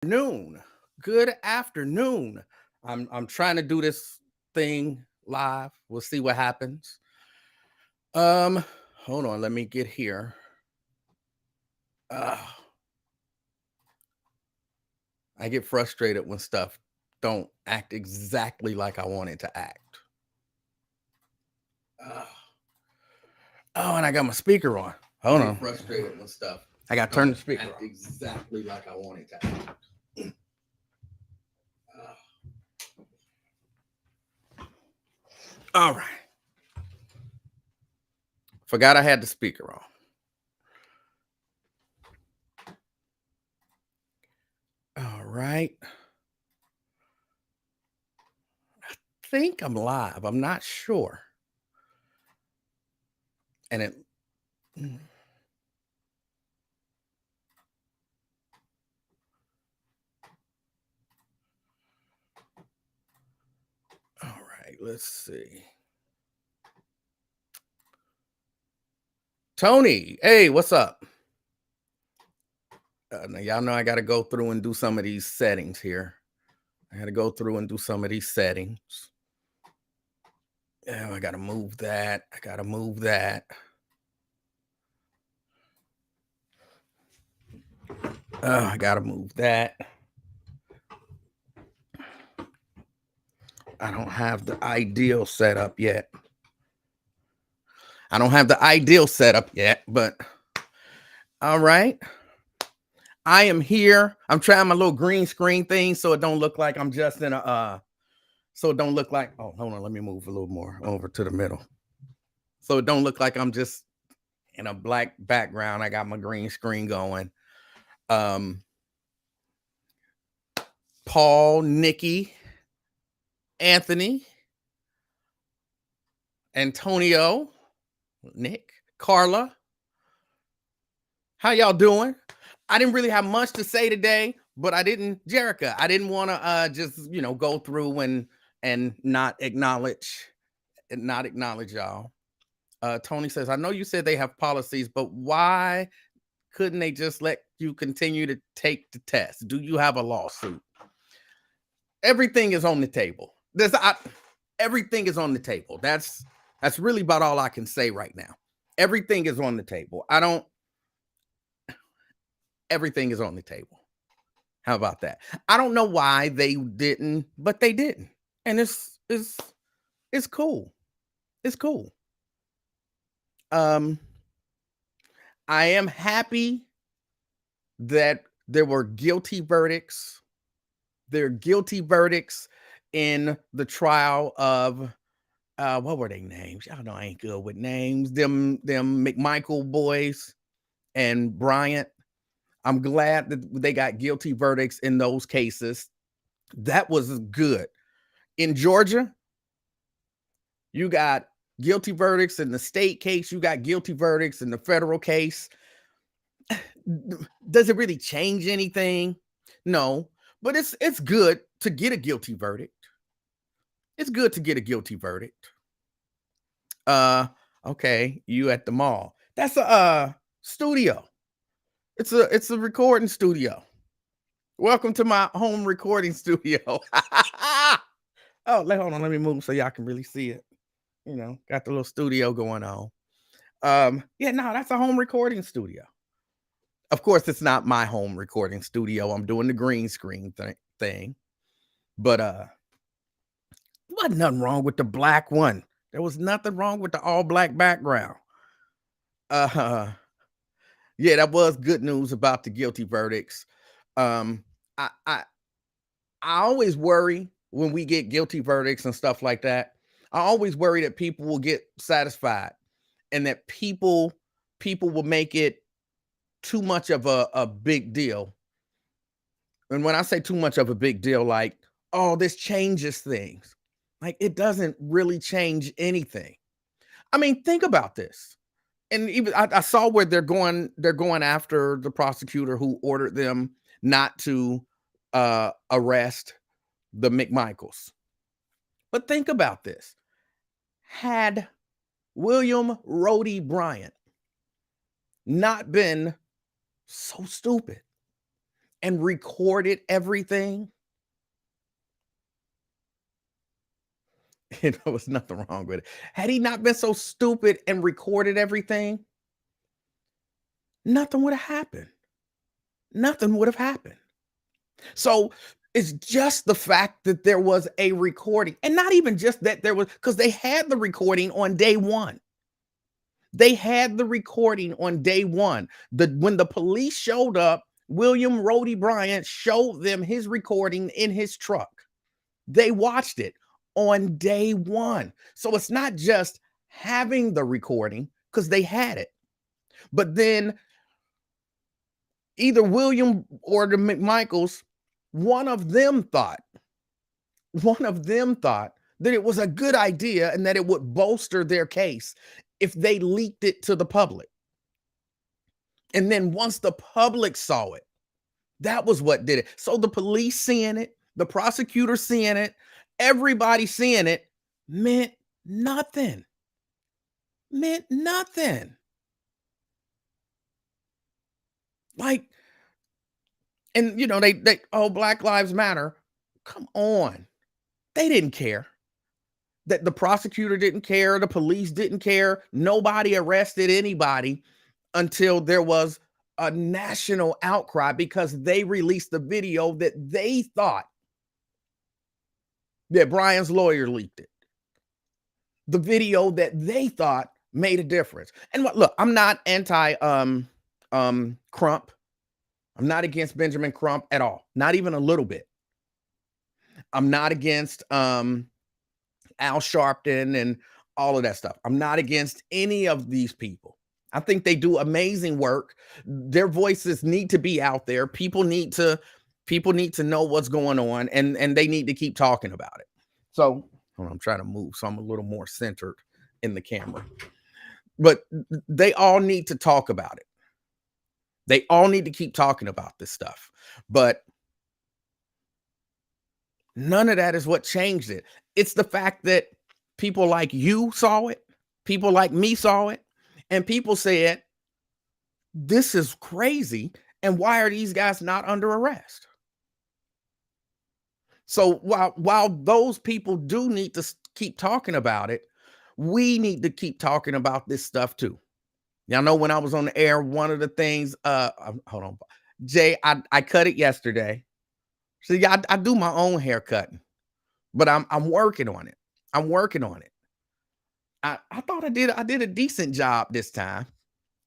Noon. Good afternoon. I'm trying to do this thing live. We'll see what happens. Um, Hold on, let me get here. Uh, I get frustrated when stuff don't act exactly like I want it to act. Uh, and I got my speaker on. Hold on. Frustrated when stuff I got to turn the speaker act on. exactly like I want it to act. All right. Forgot I had the speaker on. All right. I think I'm live. I'm not sure. And it. All right. Let's see. Tony, hey, what's up? Now y'all know I got to go through and do some of these settings here. I got to go through and do some of these settings. Yeah, I got to move that. I got to move that. I got to move that. I don't have the ideal setup yet. But all right. I am here. I'm trying my little green screen thing so it don't look like I'm just in a so it don't look like, oh, hold on, let me move a little more over to the middle. So it don't look like I'm just in a black background. I got my green screen going. Paul, Nikki, Anthony, Antonio, Nick, Carla. How y'all doing? I didn't really have much to say today, but I didn't want to just, go through and not acknowledge y'all. Tony says, I know you said they have policies, but why couldn't they just let you continue to take the test? Do you have a lawsuit? Everything is on the table. Everything is on the table. That's really about all I can say right now. Everything is on the table. Everything is on the table. How about that? I don't know why they didn't, but they didn't. And it's cool. It's cool. I am happy that there were guilty verdicts. There are guilty verdicts in the trial of what were they names? Y'all know I ain't good with names. Them McMichael boys and Bryant. I'm glad that they got guilty verdicts in those cases. That was good. In Georgia, you got guilty verdicts in the state case. You got guilty verdicts in the federal case. Does it really change anything? No, but it's good to get a guilty verdict. It's good to get a guilty verdict. Okay, you at the mall. That's a studio. It's a recording studio. Welcome to my home recording studio. Oh, hold on, let me move so y'all can really see it. Got the little studio going on. Yeah, no, that's a home recording studio. Of course, it's not my home recording studio. I'm doing the green screen thing. But wasn't nothing wrong with the black one. There was nothing wrong with the all black background. Yeah, that was good news about the guilty verdicts. I always worry when we get guilty verdicts and stuff like that. I always worry that people will get satisfied and that people will make it too much of a big deal. And when I say too much of a big deal, like, oh, this changes things. Like, it doesn't really change anything. I mean, think about this. And even I saw where they're going after the prosecutor who ordered them not to arrest the McMichaels. But think about this. Had William Rhodey Bryant not been so stupid and recorded everything, there was nothing wrong with it. Had he not been so stupid and recorded everything, nothing would have happened. Nothing would have happened. So it's just the fact that there was a recording, and not even just that there was, because they had the recording on day one. They had the recording on day one. When the police showed up, William Rhodey Bryant showed them his recording in his truck. They watched it on day one. So it's not just having the recording, because they had it. But then either William or the McMichaels, one of them thought that it was a good idea and that it would bolster their case if they leaked it to the public. And then once the public saw it, that was what did it. So the police seeing it, the prosecutor seeing it, everybody seeing it meant nothing. Meant nothing. Like, and they oh, Black Lives Matter. Come on. They didn't care. That the prosecutor didn't care, the police didn't care. Nobody arrested anybody until there was a national outcry because they released the video that they thought that Brian's lawyer leaked it. The video that they thought made a difference. And look, I'm not anti Crump. I'm not against Benjamin Crump at all. Not even a little bit. I'm not against Al Sharpton and all of that stuff. I'm not against any of these people. I think they do amazing work. Their voices need to be out there. People need to know what's going on, and they need to keep talking about it. So I'm trying to move so I'm a little more centered in the camera. But they all need to talk about it. They all need to keep talking about this stuff. But none of that is what changed it. It's the fact that people like you saw it, people like me saw it, and people said, this is crazy. And why are these guys not under arrest? So while those people do need to keep talking about it, we need to keep talking about this stuff too. Y'all know when I was on the air, one of the things, hold on, Jay, I cut it yesterday. So yeah, I do my own haircutting, but I'm working on it. I'm working on it. I thought I did a decent job this time.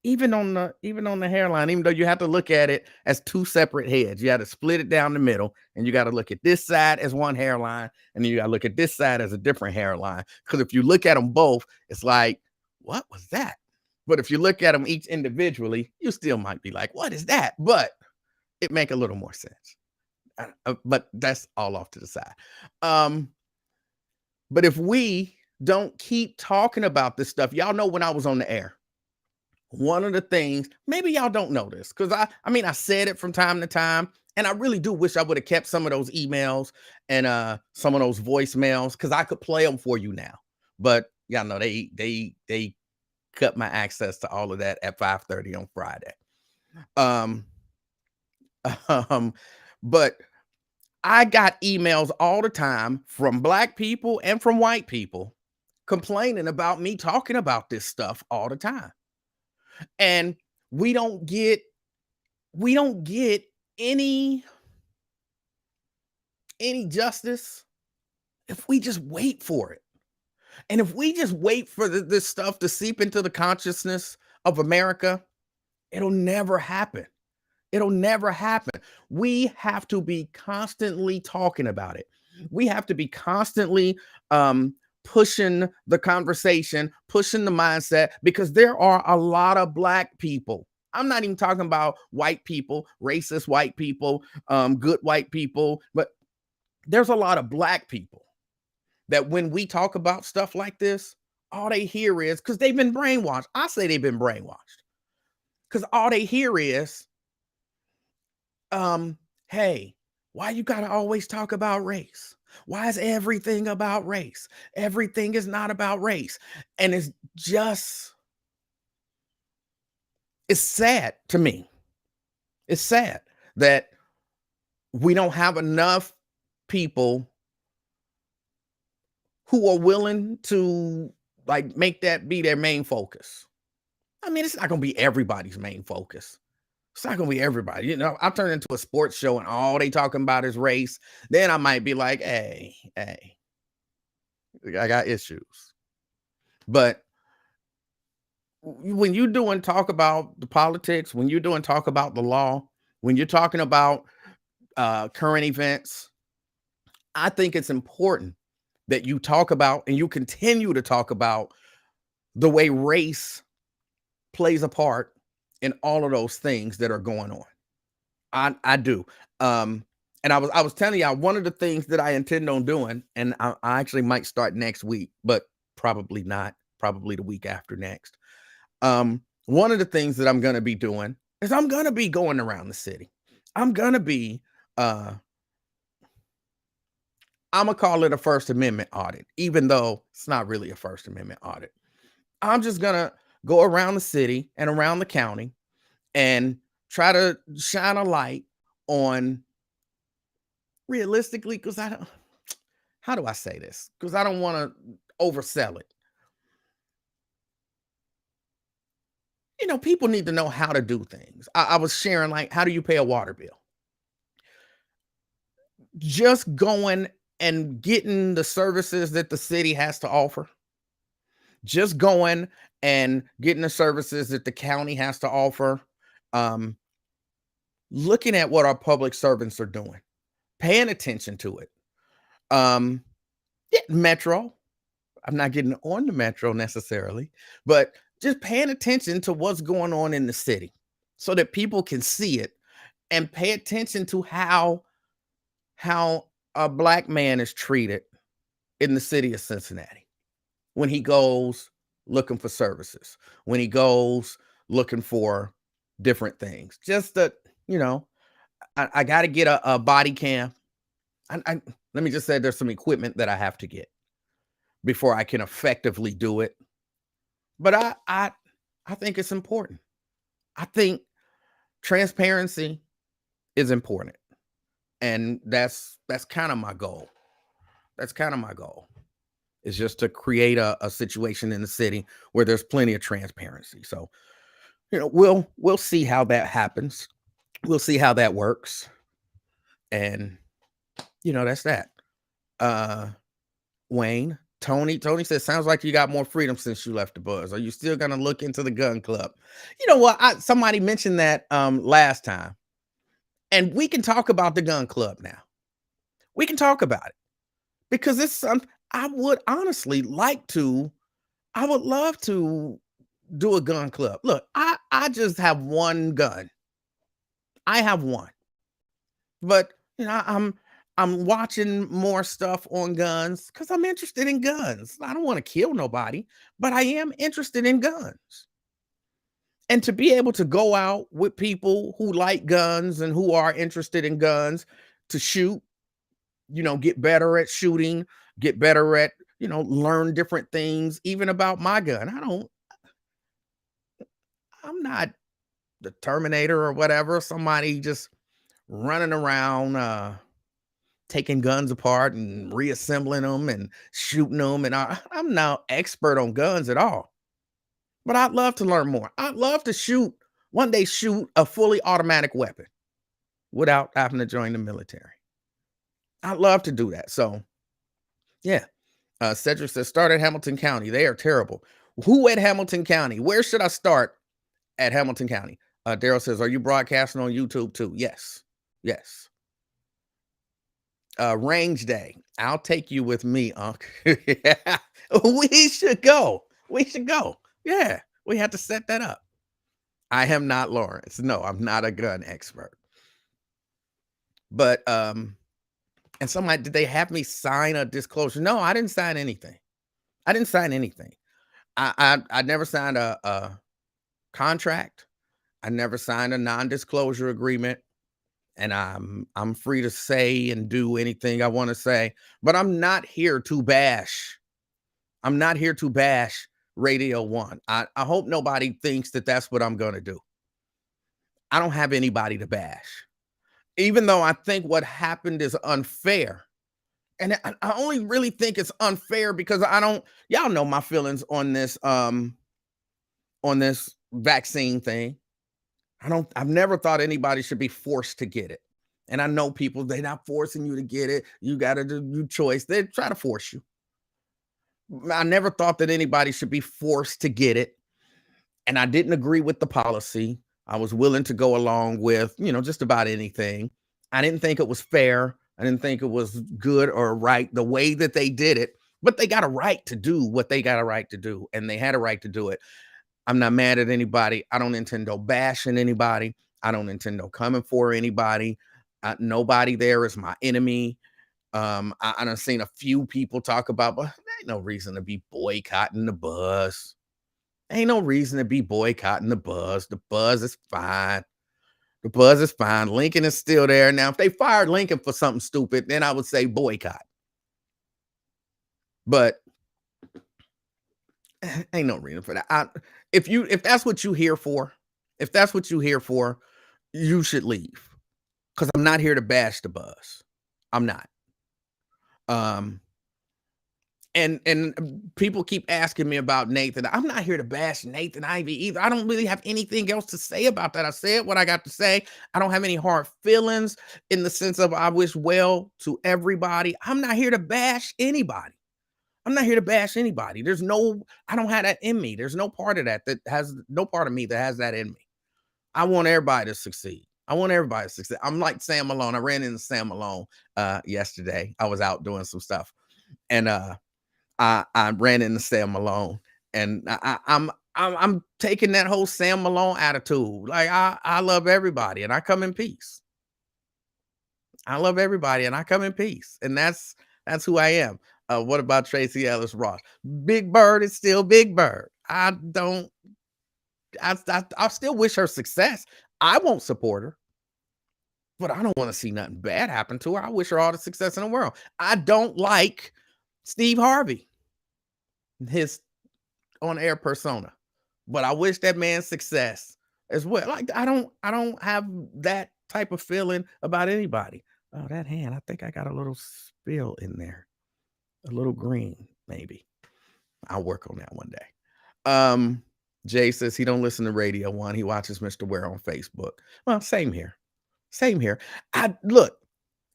Even on the hairline, even though you have to look at it as two separate heads. You got to split it down the middle, and you got to look at this side as one hairline, and then you got to look at this side as a different hairline. Because if you look at them both, it's like, what was that? But if you look at them each individually, you still might be like, what is that? But it make a little more sense. But that's all off to the side. But if we don't keep talking about this stuff, y'all know when I was on the air, one of the things, maybe y'all don't know this, because I mean, I said it from time to time, and I really do wish I would have kept some of those emails and some of those voicemails, because I could play them for you now. But y'all know they cut my access to all of that at 5:30 on Friday. But I got emails all the time from Black people and from white people complaining about me talking about this stuff all the time. And we don't get any justice if we just wait for it. And if we just wait for this stuff to seep into the consciousness of America, it'll never happen. It'll never happen. We have to be constantly talking about it. We have to be constantly pushing the conversation, pushing the mindset, because there are a lot of Black people. I'm not even talking about white people, racist white people, good white people, but there's a lot of Black people that when we talk about stuff like this, all they hear is, because they've been brainwashed. I say they've been brainwashed because all they hear is, hey, why you gotta always talk about race? Why is everything about race? Everything is not about race. And it's sad to me. It's sad that We don't have enough people who are willing to like make that be their main focus. I mean, it's not going to be everybody's main focus. It's not going to be everybody. I'll turn into a sports show and all they talking about is race. Then I might be like, hey, I got issues. But when you're doing talk about the politics, when you're doing talk about the law, when you're talking about current events, I think it's important that you talk about and you continue to talk about the way race plays a part in all of those things that are going on. I do. And I was telling y'all one of the things that I intend on doing, and I actually might start next week, but probably not, probably the week after next. One of the things that I'm gonna be doing is I'm gonna be going around the city. I'm gonna be I'm gonna call it a First Amendment audit, even though it's not really a First Amendment audit. I'm just gonna go around the city and around the county and try to shine a light on realistically, because I don't, how do I say this? Because I don't want to oversell it. People need to know how to do things. I was sharing, like, how do you pay a water bill? Just going and getting the services that the city has to offer. Just going and getting the services that the county has to offer. Looking at what our public servants are doing, paying attention to it. Yeah, Metro. I'm not getting on the Metro necessarily, but just paying attention to what's going on in the city so that people can see it and pay attention to how a black man is treated in the city of Cincinnati when he goes looking for services, when he goes looking for different things. Just that, I got to get a body cam. Let me just say there's some equipment that I have to get before I can effectively do it. But I think it's important. I think transparency is important. And that's kind of my goal. That's kind of my goal. Is just to create a situation in the city where there's plenty of transparency. So, we'll see how that happens. We'll see how that works. And that's that. Wayne, Tony says, sounds like you got more freedom since you left the buzz. Are you still gonna look into the gun club? You know what? Somebody mentioned that last time. And we can talk about the gun club now. We can talk about it because it's something I would honestly like to. I would love to do a gun club. Look, I just have one gun. I have one. But I'm watching more stuff on guns because I'm interested in guns. I don't want to kill nobody, but I am interested in guns. And to be able to go out with people who like guns and who are interested in guns to shoot, get better at shooting, get better at, learn different things, even about my gun. I'm not the Terminator or whatever, somebody just running around taking guns apart and reassembling them and shooting them. And I'm not expert on guns at all, but I'd love to learn more. I'd love to one day shoot a fully automatic weapon without having to join the military. I'd love to do that. So, yeah. Cedric says, start at Hamilton County. They are terrible. Who at Hamilton County? Where should I start at Hamilton County? Daryl says, are you broadcasting on YouTube too? Yes. Yes. Range day. I'll take you with me, Unc. Yeah. We should go. Yeah. We have to set that up. I am not Lawrence. No, I'm not a gun expert. But and somebody, did they have me sign a disclosure? No, I didn't sign anything. I never signed a contract. I never signed a non-disclosure agreement. And I'm free to say and do anything I want to say, but I'm not here to bash. I'm not here to bash Radio 1. I hope nobody thinks that that's what I'm going to do. I don't have anybody to bash. even though I think what happened is unfair. And I only really think it's unfair because I don't, y'all know my feelings on this vaccine thing. I've never thought anybody should be forced to get it. And I know people, they're not forcing you to get it. You got to do your choice. They try to force you. I never thought that anybody should be forced to get it. And I didn't agree with the policy. I was willing to go along with, just about anything. I didn't think it was fair. I didn't think it was good or right the way that they did it, but they got a right to do what they got a right to do, and they had a right to do it. I'm not mad at anybody. I don't intend on bashing anybody. I don't intend on coming for anybody. Nobody there is my enemy. I done seen a few people talk about, but there ain't no reason to be boycotting the bus. Ain't no reason to be boycotting the buzz. The buzz is fine. The buzz is fine. Lincoln is still there. Now, if they fired Lincoln for something stupid, then I would say boycott. But ain't no reason for that. If that's what you here for, you should leave. Because I'm not here to bash the buzz. I'm not. And people keep asking me about Nathan. I'm not here to bash Nathan Ivey either. I don't really have anything else to say about that. I said what I got to say. I don't have any hard feelings in the sense of I wish well to everybody. I'm not here to bash anybody. I don't have that in me. There's no part of that has no part of me that has that in me. I want everybody to succeed. I'm like Sam Malone. I ran into Sam Malone yesterday. I was out doing some stuff. And I ran into Sam Malone, and I'm taking that whole Sam Malone attitude. Like I love everybody, and I come in peace. And that's who I am. What about Tracy Ellis Ross? Big Bird is still Big Bird. I still wish her success. I won't support her, but I don't want to see nothing bad happen to her. I wish her all the success in the world. I don't like Steve Harvey, his on-air persona, but I wish that man success as well. Like I don't have that type of feeling about anybody. Oh, that hand, I think I got a little spill in there, a little green, maybe. I'll work on that one day. Jay says he don't listen to Radio One. He watches Mr. Ware on Facebook. Well, same here. Look,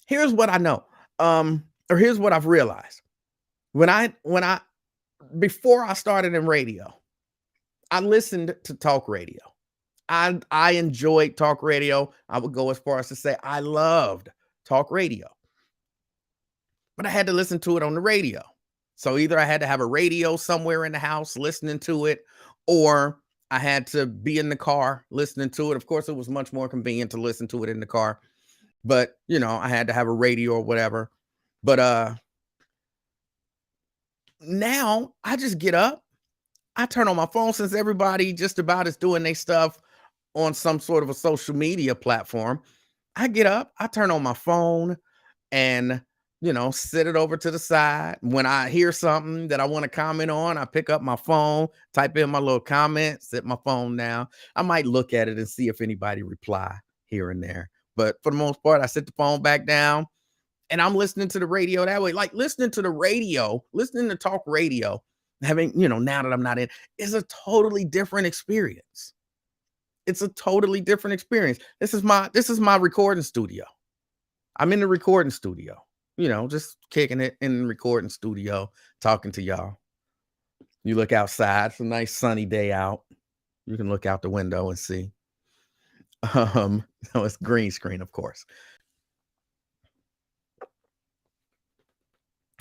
here's what I know. Or here's what I've realized. When I before I started in radio, I listened to talk radio. I enjoyed talk radio. I would go as far as to say I loved talk radio. But I had to listen to it on the radio. So either I had to have a radio somewhere in the house listening to it, or I had to be in the car listening to it. Of course, it was much more convenient to listen to it in the car. But, I had to have a radio or whatever. But now I just get up. I turn on my phone, since everybody just about is doing their stuff on some sort of a social media platform. I get up, I turn on my phone and, sit it over to the side. When I hear something that I want to comment on, I pick up my phone, type in my little comment, set my phone down. I might look at it and see if anybody reply here and there. But for the most part, I set the phone back down and I'm listening to the radio that way. Like listening to talk radio, having, now that I'm not in, is a totally different experience. It's a totally different experience. This is my recording studio. I'm in the recording studio, just kicking it in the recording studio, talking to y'all. You look outside, it's a nice sunny day out. You can look out the window and see. No, it's green screen, of course.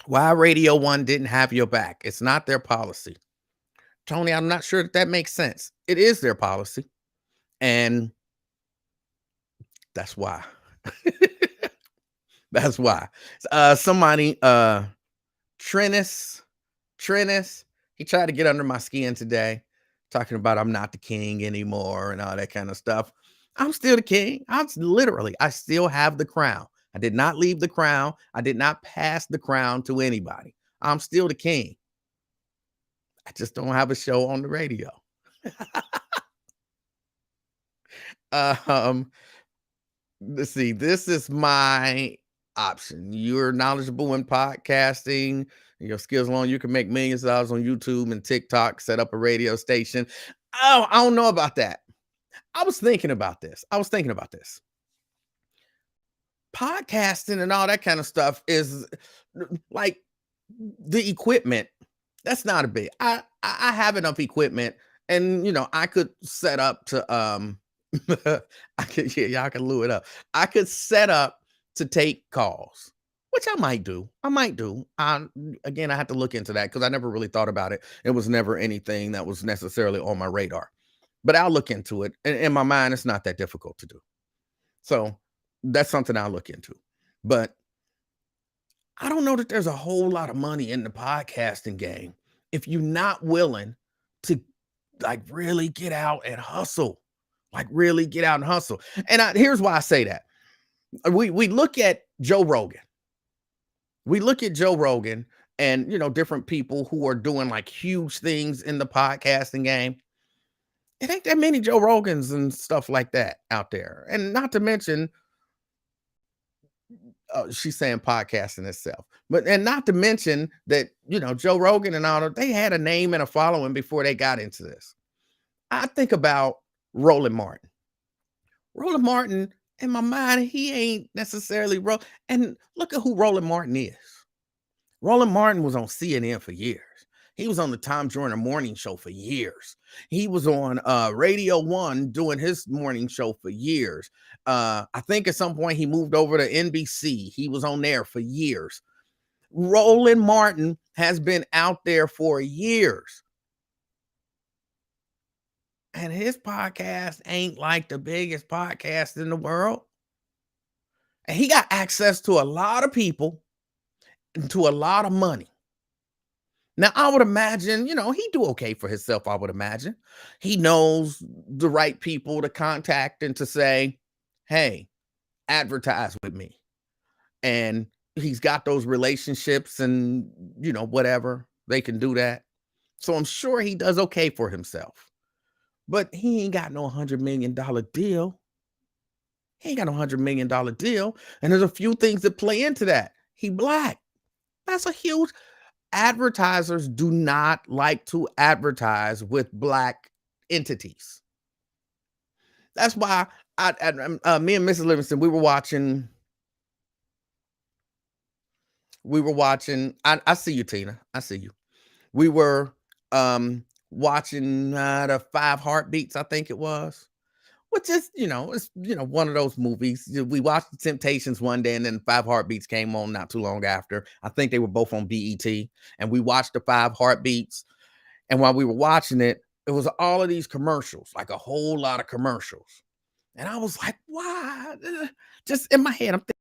Why Radio One didn't have your back? It's not their policy. Tony, I'm not sure that makes sense. It is their policy. And that's why. That's why. Somebody, Trennis, he tried to get under my skin today, talking about I'm not the king anymore and all that kind of stuff. I'm still the king. I still have the crown. I did not leave the crown. I did not pass the crown to anybody. I'm still the king. I just don't have a show on the radio. let's see, this is my option. You're knowledgeable in podcasting. Your skills alone, you can make millions of dollars on YouTube and TikTok, set up a radio station. Oh, I don't know about that. I was thinking about this. Podcasting and all that kind of stuff is like the equipment. That's not a big. I have enough equipment, and I could set up to I could, yeah, y'all can lure it up. I could set up to take calls, which I might do. Again, I have to look into that because I never really thought about it. It was never anything that was necessarily on my radar. But I'll look into it. In my mind, it's not that difficult to do. So that's something I'll look into. But I don't know that there's a whole lot of money in the podcasting game if you're not willing to like really get out and hustle. Like really get out and hustle. And here's why I say that. We look at Joe Rogan. We look at Joe Rogan and different people who are doing like huge things in the podcasting game. It ain't that many Joe Rogans and stuff like that out there. And not to mention, she's saying podcasting itself, and not to mention that Joe Rogan and all that, they had a name and a following before they got into this. I think about Roland Martin. Roland Martin, in my mind, he ain't necessarily and look at who Roland Martin is. Roland Martin was on CNN for years. He was on the Tom Joyner morning show for years. He was on Radio 1 doing his morning show for years. I think at some point he moved over to NBC. He was on there for years. Roland Martin has been out there for years. And his podcast ain't like the biggest podcast in the world. And he got access to a lot of people and to a lot of money. Now, I would imagine, he do okay for himself, I would imagine. He knows the right people to contact and to say, hey, advertise with me. And he's got those relationships and, whatever. They can do that. So I'm sure he does okay for himself. But he ain't got no $100 million deal. He ain't got no $100 million deal. And there's a few things that play into that. He Black. That's a huge... Advertisers do not like to advertise with Black entities. That's why me and Mrs. Livingston, we were watching. I see you, Tina. I see you. We were watching the 5 Heartbeats, I think it was. Which is, it's one of those movies. We watched The Temptations one day, and then 5 Heartbeats came on not too long after. I think they were both on BET, and we watched the 5 Heartbeats. And while we were watching it, it was all of these commercials, like a whole lot of commercials. And I was like, why? Just in my head, I'm thinking,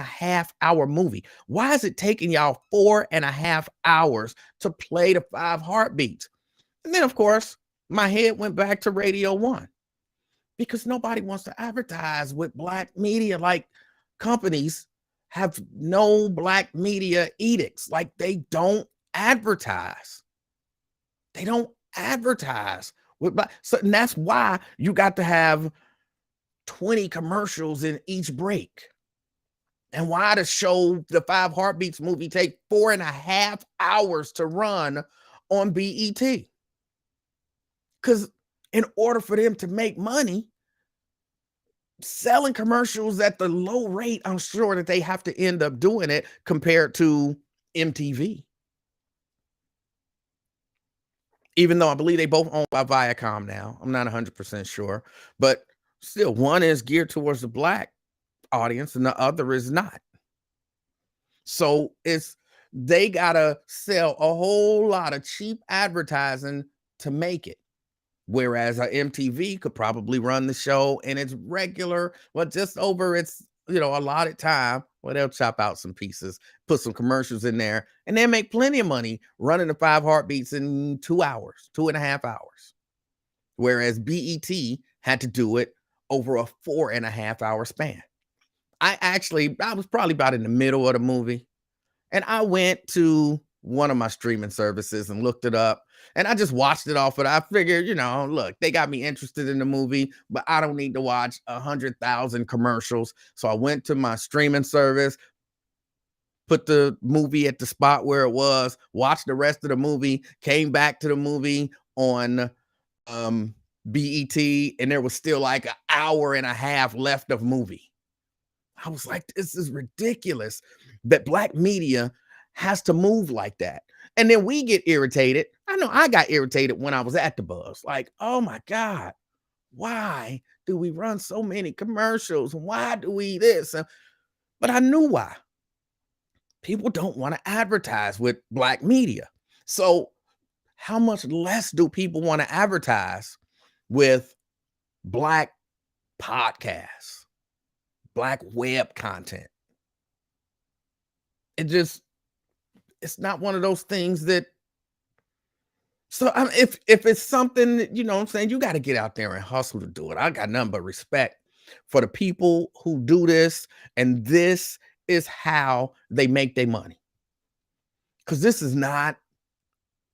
a half-hour movie. Why is it taking y'all 4.5 hours to play the 5 Heartbeats? And then, of course, my head went back to Radio 1 because nobody wants to advertise with Black media. Like, companies have no Black media edicts. Like, they don't advertise. They don't advertise with Black. So, and that's why you got to have 20 commercials in each break. And why the show, the 5 Heartbeats movie, take 4.5 hours to run on BET? Because in order for them to make money, selling commercials at the low rate, I'm sure that they have to end up doing it compared to MTV. Even though I believe they both owned by Viacom now. I'm not 100% sure. But still, one is geared towards the Black audience and the other is not. So they gotta sell a whole lot of cheap advertising to make it. Whereas MTV could probably run the show in its regular, well, just over its, allotted time. Well, they'll chop out some pieces, put some commercials in there, and they make plenty of money running the 5 Heartbeats in 2 hours, 2.5 hours. Whereas BET had to do it over a 4.5 hour span. I was probably about in the middle of the movie, and I went to one of my streaming services and looked it up. And I just watched it off, but I figured, look, they got me interested in the movie, but I don't need to watch 100,000 commercials. So I went to my streaming service, put the movie at the spot where it was, watched the rest of the movie, came back to the movie on BET, and there was still like an hour and a half left of movie. I was like, this is ridiculous that Black media has to move like that. And then we get irritated. I know I got irritated when I was at the buzz. Like, oh my God, why do we run so many commercials? Why do we this? But I knew why. People don't want to advertise with Black media. So how much less do people want to advertise with Black podcasts, Black web content? It's not one of those things that. So if it's something that, what I'm saying, you got to get out there and hustle to do it. I got nothing but respect for the people who do this, and this is how they make their money. Because this is not,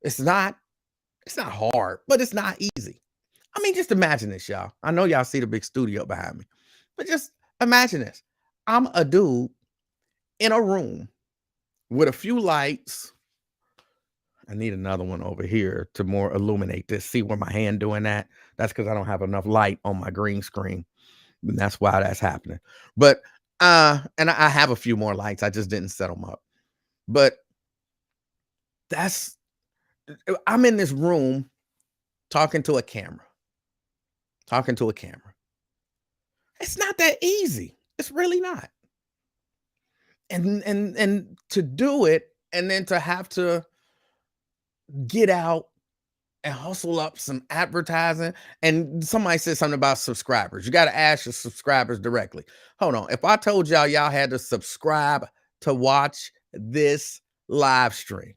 it's not hard, but it's not easy. I mean, just imagine this, y'all. I know y'all see the big studio behind me, but just imagine this. I'm a dude in a room with a few lights. I need another one over here to more illuminate this. See where my hand doing that? That's because I don't have enough light on my green screen. And that's why that's happening. But and I have a few more lights. I just didn't set them up. But I'm in this room talking to a camera. It's not that easy. It's really not. And to do it, and then to have to get out and hustle up some advertising. And somebody said something about subscribers. You got to ask your subscribers directly. Hold on. If I told y'all had to subscribe to watch this live stream,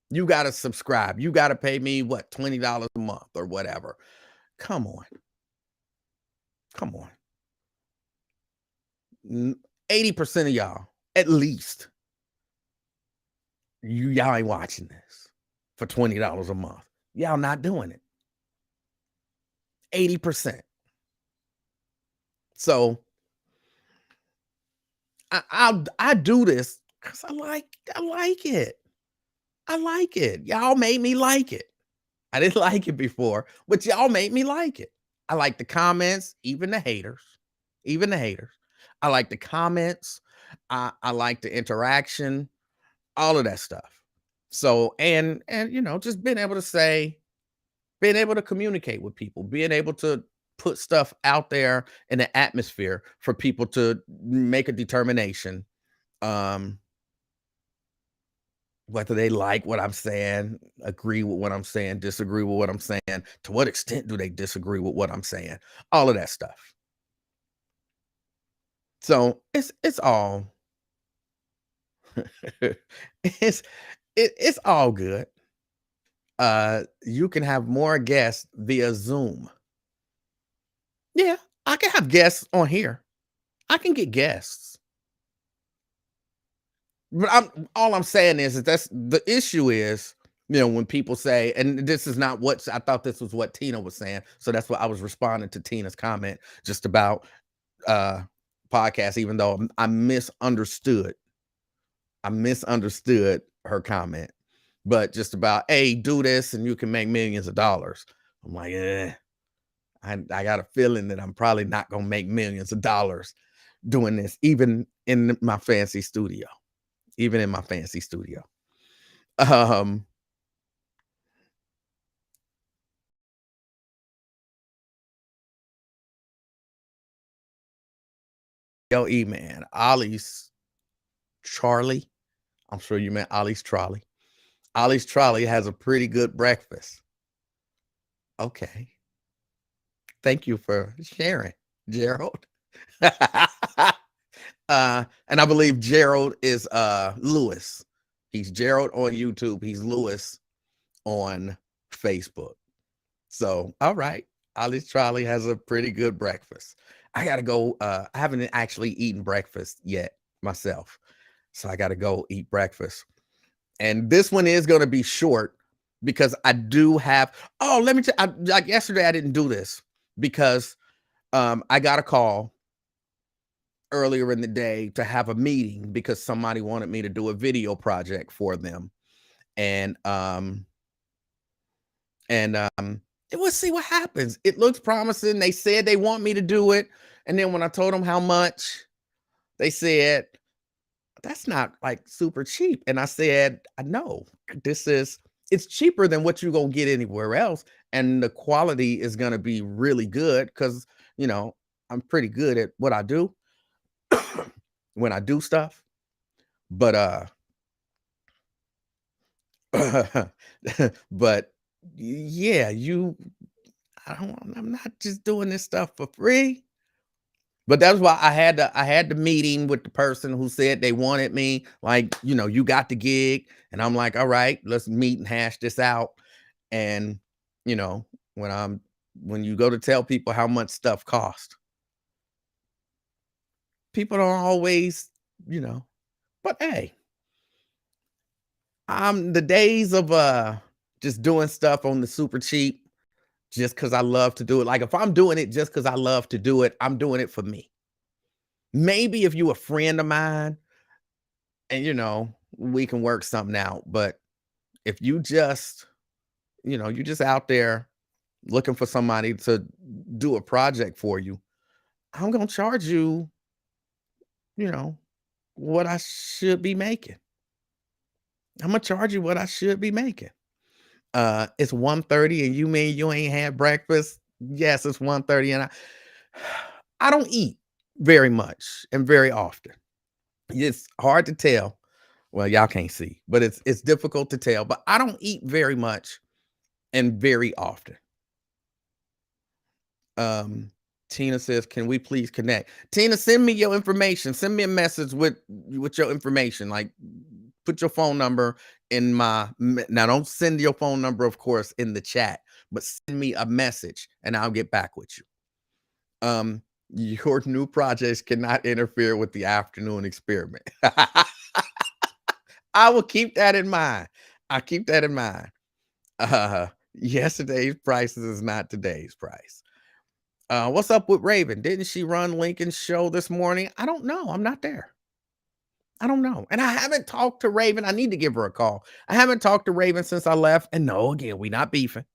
you got to subscribe. You got to pay me what, $20 a month or whatever. Come on. 80% of y'all, at least, y'all ain't watching this for $20 a month. Y'all not doing it. 80%. So I do this because I like it. I like it. Y'all made me like it. I didn't like it before, but y'all made me like it. I like the comments, even the haters. I like the comments. I like the interaction, all of that stuff. So, and just being able to communicate with people, being able to put stuff out there in the atmosphere for people to make a determination, whether they like what I'm saying, agree with what I'm saying, disagree with what I'm saying. To what extent do they disagree with what I'm saying? All of that stuff. So it's all it's all good. You can have more guests via Zoom. Yeah, I can have guests on here. I can get guests. But all I'm saying is that's the issue is, when people say, and this is not what I thought this was what Tina was saying. So that's what I was responding to Tina's comment just about podcast, even though I misunderstood her comment, but just about, hey, do this and you can make millions of dollars. I'm like, I got a feeling that I'm probably not gonna make millions of dollars doing this, even in my fancy studio. Yo, man, Ollie's Charlie. I'm sure you meant Ollie's Trolley. Ollie's Trolley has a pretty good breakfast. Okay. Thank you for sharing, Gerald. And I believe Gerald is Lewis. He's Gerald on YouTube. He's Lewis on Facebook. So, all right. Ollie's Trolley has a pretty good breakfast. I got to go. I haven't actually eaten breakfast yet myself. So I got to go eat breakfast. And this one is going to be short because I do have, oh, let me tell you, like yesterday, I didn't do this because I got a call earlier in the day to have a meeting because somebody wanted me to do a video project for them. And we'll see what happens. It looks promising. They said they want me to do it. And then when I told them how much, they said, that's not like super cheap. And I said, I know it's cheaper than what you're gonna get anywhere else. And the quality is gonna be really good because I'm pretty good at what I do when I do stuff. But but yeah, I'm not just doing this stuff for free. But that's why I had the meeting with the person who said they wanted me, like, you got the gig. And I'm like, all right, let's meet and hash this out. And you know, when you go to tell people how much stuff costs, people don't always, you know, but hey, the days of just doing stuff on the super cheap just because I love to do it. Like if I'm doing it just because I love to do it, I'm doing it for me. Maybe if you a friend of mine and we can work something out. But if you just out there looking for somebody to do a project for you, I'm gonna charge you, you know, what I should be making. I'm gonna charge you what I should be making. It's 1:30 and you mean you ain't had breakfast? Yes, it's 1:30 and I don't eat very much and very often. It's hard to tell. Well, y'all can't see, but it's difficult to tell, but I don't eat very much and very often. Um, Tina says, "Can we please connect?" Tina, send me your information. Send me a message with your information. Like, put your phone number in now. Don't send your phone number, of course, in the chat, but send me a message, and I'll get back with you. Your new projects cannot interfere with the afternoon experiment. I will keep that in mind. I keep that in mind. Yesterday's prices is not today's price. What's up with Raven? Didn't she run Lincoln's show this morning? I don't know. I'm not there. I don't know. And I haven't talked to Raven. I need to give her a call. I haven't talked to Raven since I left. And no, again, we not beefing.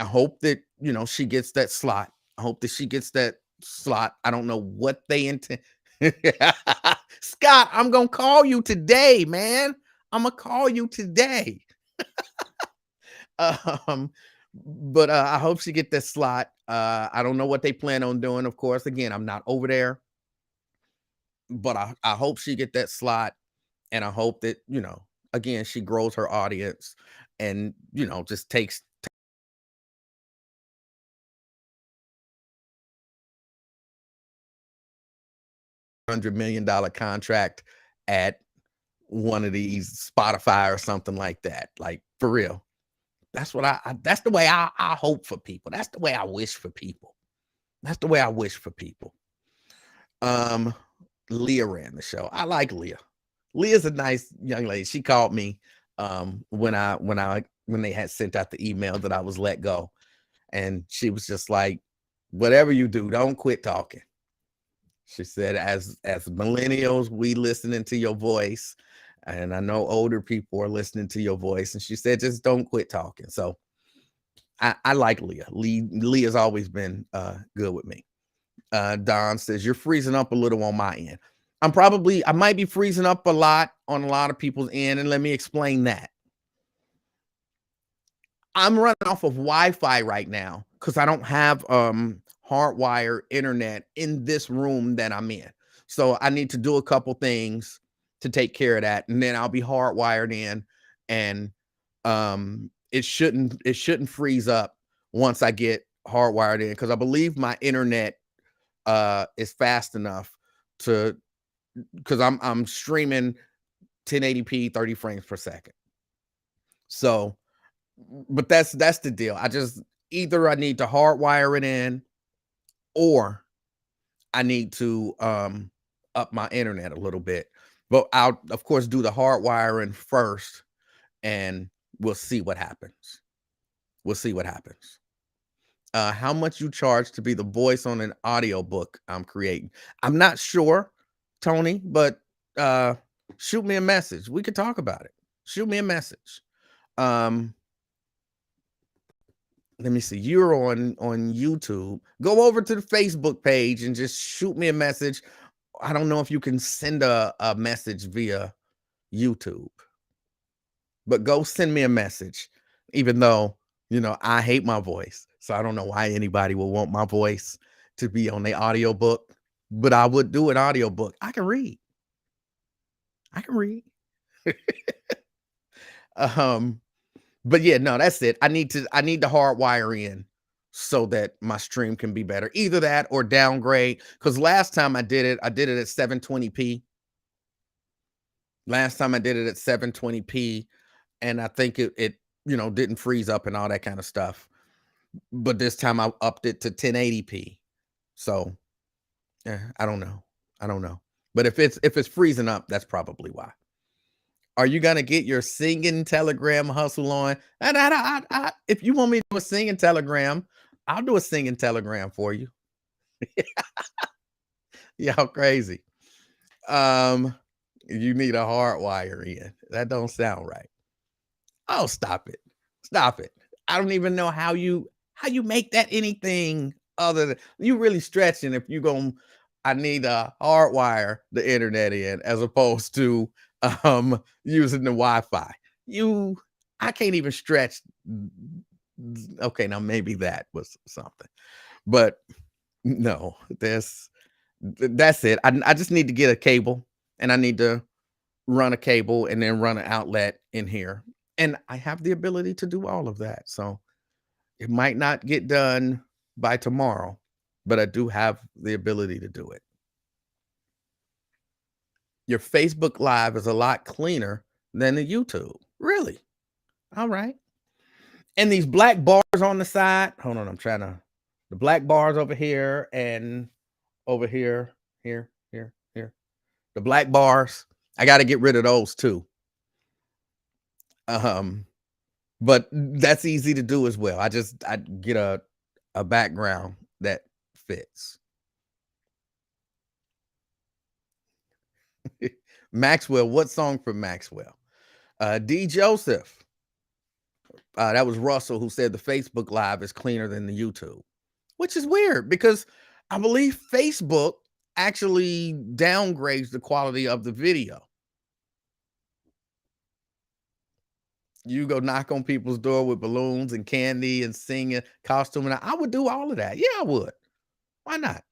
I hope that, she gets that slot. I hope that she gets that slot. I don't know what they intend. Scott, I'm going to call you today, man. I'm going to call you today. Um, but I hope she get that slot. I don't know what they plan on doing. Of course, again, I'm not over there, but I hope she get that slot, and I hope that again she grows her audience, and just takes $100 million contract at one of these Spotify or something like that. Like for real. That's what that's the way I hope for people. That's the way I wish for people. That's the way I wish for people. Leah ran the show. I like Leah. Leah's a nice young lady. She called me when they had sent out the email that I was let go. And she was just like, whatever you do, don't quit talking. She said, as millennials, we listening to your voice. And I know older people are listening to your voice. And she said, just don't quit talking. So I like Leah. Leah's always been good with me. Don says, you're freezing up a little on my end. I might be freezing up a lot on a lot of people's end. And let me explain that. I'm running off of Wi-Fi right now because I don't have hardwire internet in this room that I'm in. So I need to do a couple things to take care of that. And then I'll be hardwired in, and it shouldn't freeze up once I get hardwired in, because I believe my internet is fast enough because I'm streaming 1080p 30 frames per second. So, but that's the deal. Either I need to hardwire it in, or I need to up my internet a little bit. But I'll of course do the hard wiring first, and we'll see what happens. We'll see what happens. How much you charge to be the voice on an audiobook I'm creating? I'm not sure, Tony, but shoot me a message. We could talk about it. Shoot me a message. Um, let me see. You're on YouTube. Go over to the Facebook page and just shoot me a message. I don't know if you can send a message via YouTube, but go send me a message, even though, I hate my voice. So I don't know why anybody would want my voice to be on the audiobook, but I would do an audiobook. I can read. I can read. um, but yeah, no, that's it. I need to hardwire in so that my stream can be better. Either that or downgrade. Because last time I did it at 720p. Last time I did it at 720p, and I think it didn't freeze up and all that kind of stuff. But this time I upped it to 1080p. So I don't know. I don't know. But if it's freezing up, that's probably why. Are you gonna get your singing telegram hustle on? And if you want me to do a singing telegram, I'll do a singing telegram for you. Y'all crazy. You need a hard wire in. That don't sound right. Oh, stop it. Stop it. I don't even know how you make that anything other than you really stretching if you going I need a hardwire the internet in as opposed to using the Wi-Fi. I can't even stretch. Okay, now maybe that was something. But no, that's it. I just need to get a cable, and I need to run a cable and then run an outlet in here. And I have the ability to do all of that. So it might not get done by tomorrow, but I do have the ability to do it. Your Facebook Live is a lot cleaner than the YouTube. Really? All right. And these black bars on the side. Hold on, the black bars over here and over here, here. The black bars. I got to get rid of those too. But that's easy to do as well. I get a background that fits. Maxwell, what song from Maxwell? D. Joseph. That was Russell who said the Facebook Live is cleaner than the YouTube, which is weird because I believe Facebook actually downgrades the quality of the video. You go knock on people's door with balloons and candy and singing, costuming. I would do all of that. Yeah, I would. Why not?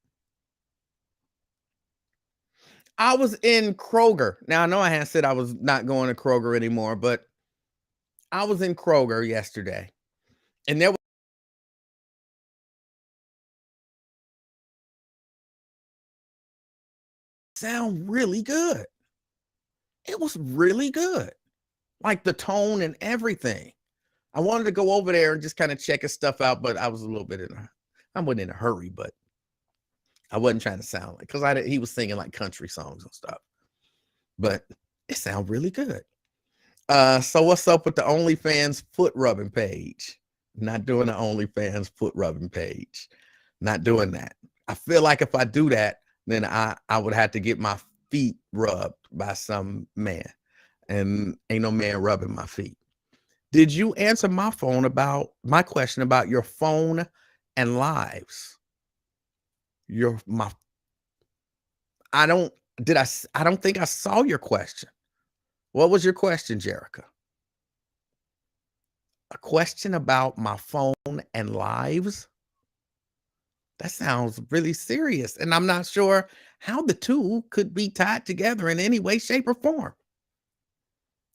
I was in Kroger. Now, I know I had said I was not going to Kroger anymore, but I was in Kroger yesterday, and there was sound really good. It was really good. Like the tone and everything. I wanted to go over there and just kind of check his stuff out, but I was a little bit I wasn't in a hurry, but I wasn't trying to sound like, because he was singing like country songs and stuff. But it sounded really good. So what's up with the OnlyFans foot rubbing page? Not doing the OnlyFans foot rubbing page. Not doing that. I feel like if I do that, then I would have to get my feet rubbed by some man. And ain't no man rubbing my feet. Did you answer my question about your phone and lives? I don't think I saw your question. What was your question, Jerica? A question about my phone and lives? That sounds really serious. And I'm not sure how the two could be tied together in any way, shape, or form.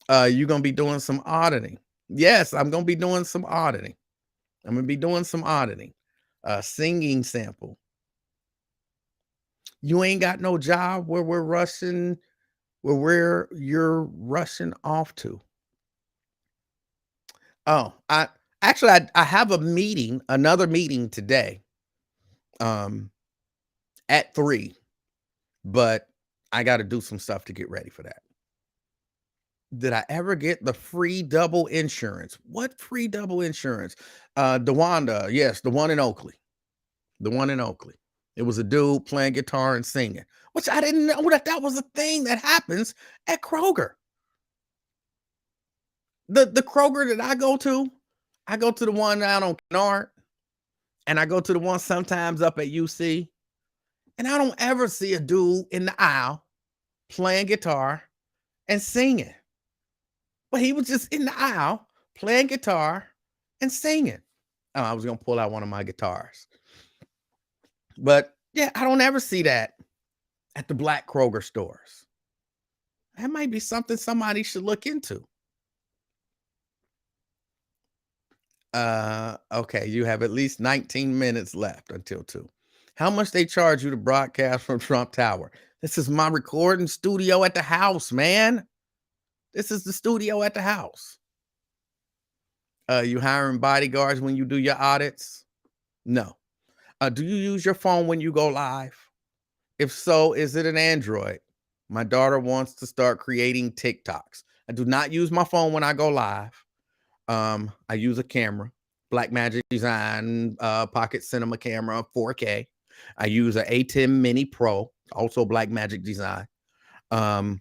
You're going to be doing some auditing. Yes, I'm going to be doing some auditing. Singing sample. You ain't got no job where you're rushing off to. Oh, I have another meeting today. At 3, but I got to do some stuff to get ready for that. Did I ever get the free double insurance? What free double insurance? DeWanda, yes, the one in Oakley. The one in Oakley. It was a dude playing guitar and singing, which I didn't know that was a thing that happens at Kroger. The Kroger that I go to the one out on Kennard, and I go to the one sometimes up at UC, and I don't ever see a dude in the aisle playing guitar and singing. But he was just in the aisle playing guitar and singing. Oh, I was gonna pull out one of my guitars. But yeah, I don't ever see that at the black Kroger stores. That might be something somebody should look into. Okay, you have at least 19 minutes left until 2. How much they charge you to broadcast from Trump Tower? This is my recording studio at the house, man. This is the studio at the house. You hiring bodyguards when you do your audits? No. Do you use your phone when you go live? If so, is it an Android? My daughter wants to start creating TikToks. I do not use my phone when I go live. I use a camera, Blackmagic Design, Pocket Cinema camera, 4K. I use an A10 Mini Pro, also Blackmagic Design. I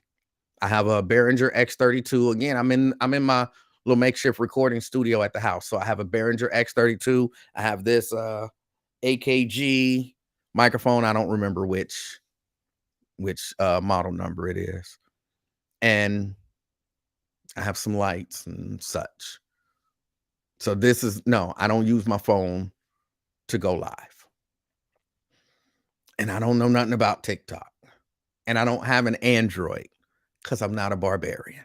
have a Behringer X32. Again, I'm in my little makeshift recording studio at the house. So I have a Behringer X32. I have this AKG microphone. I don't remember which model number it is. And I have some lights and such. So no, I don't use my phone to go live. And I don't know nothing about TikTok. And I don't have an Android because I'm not a barbarian.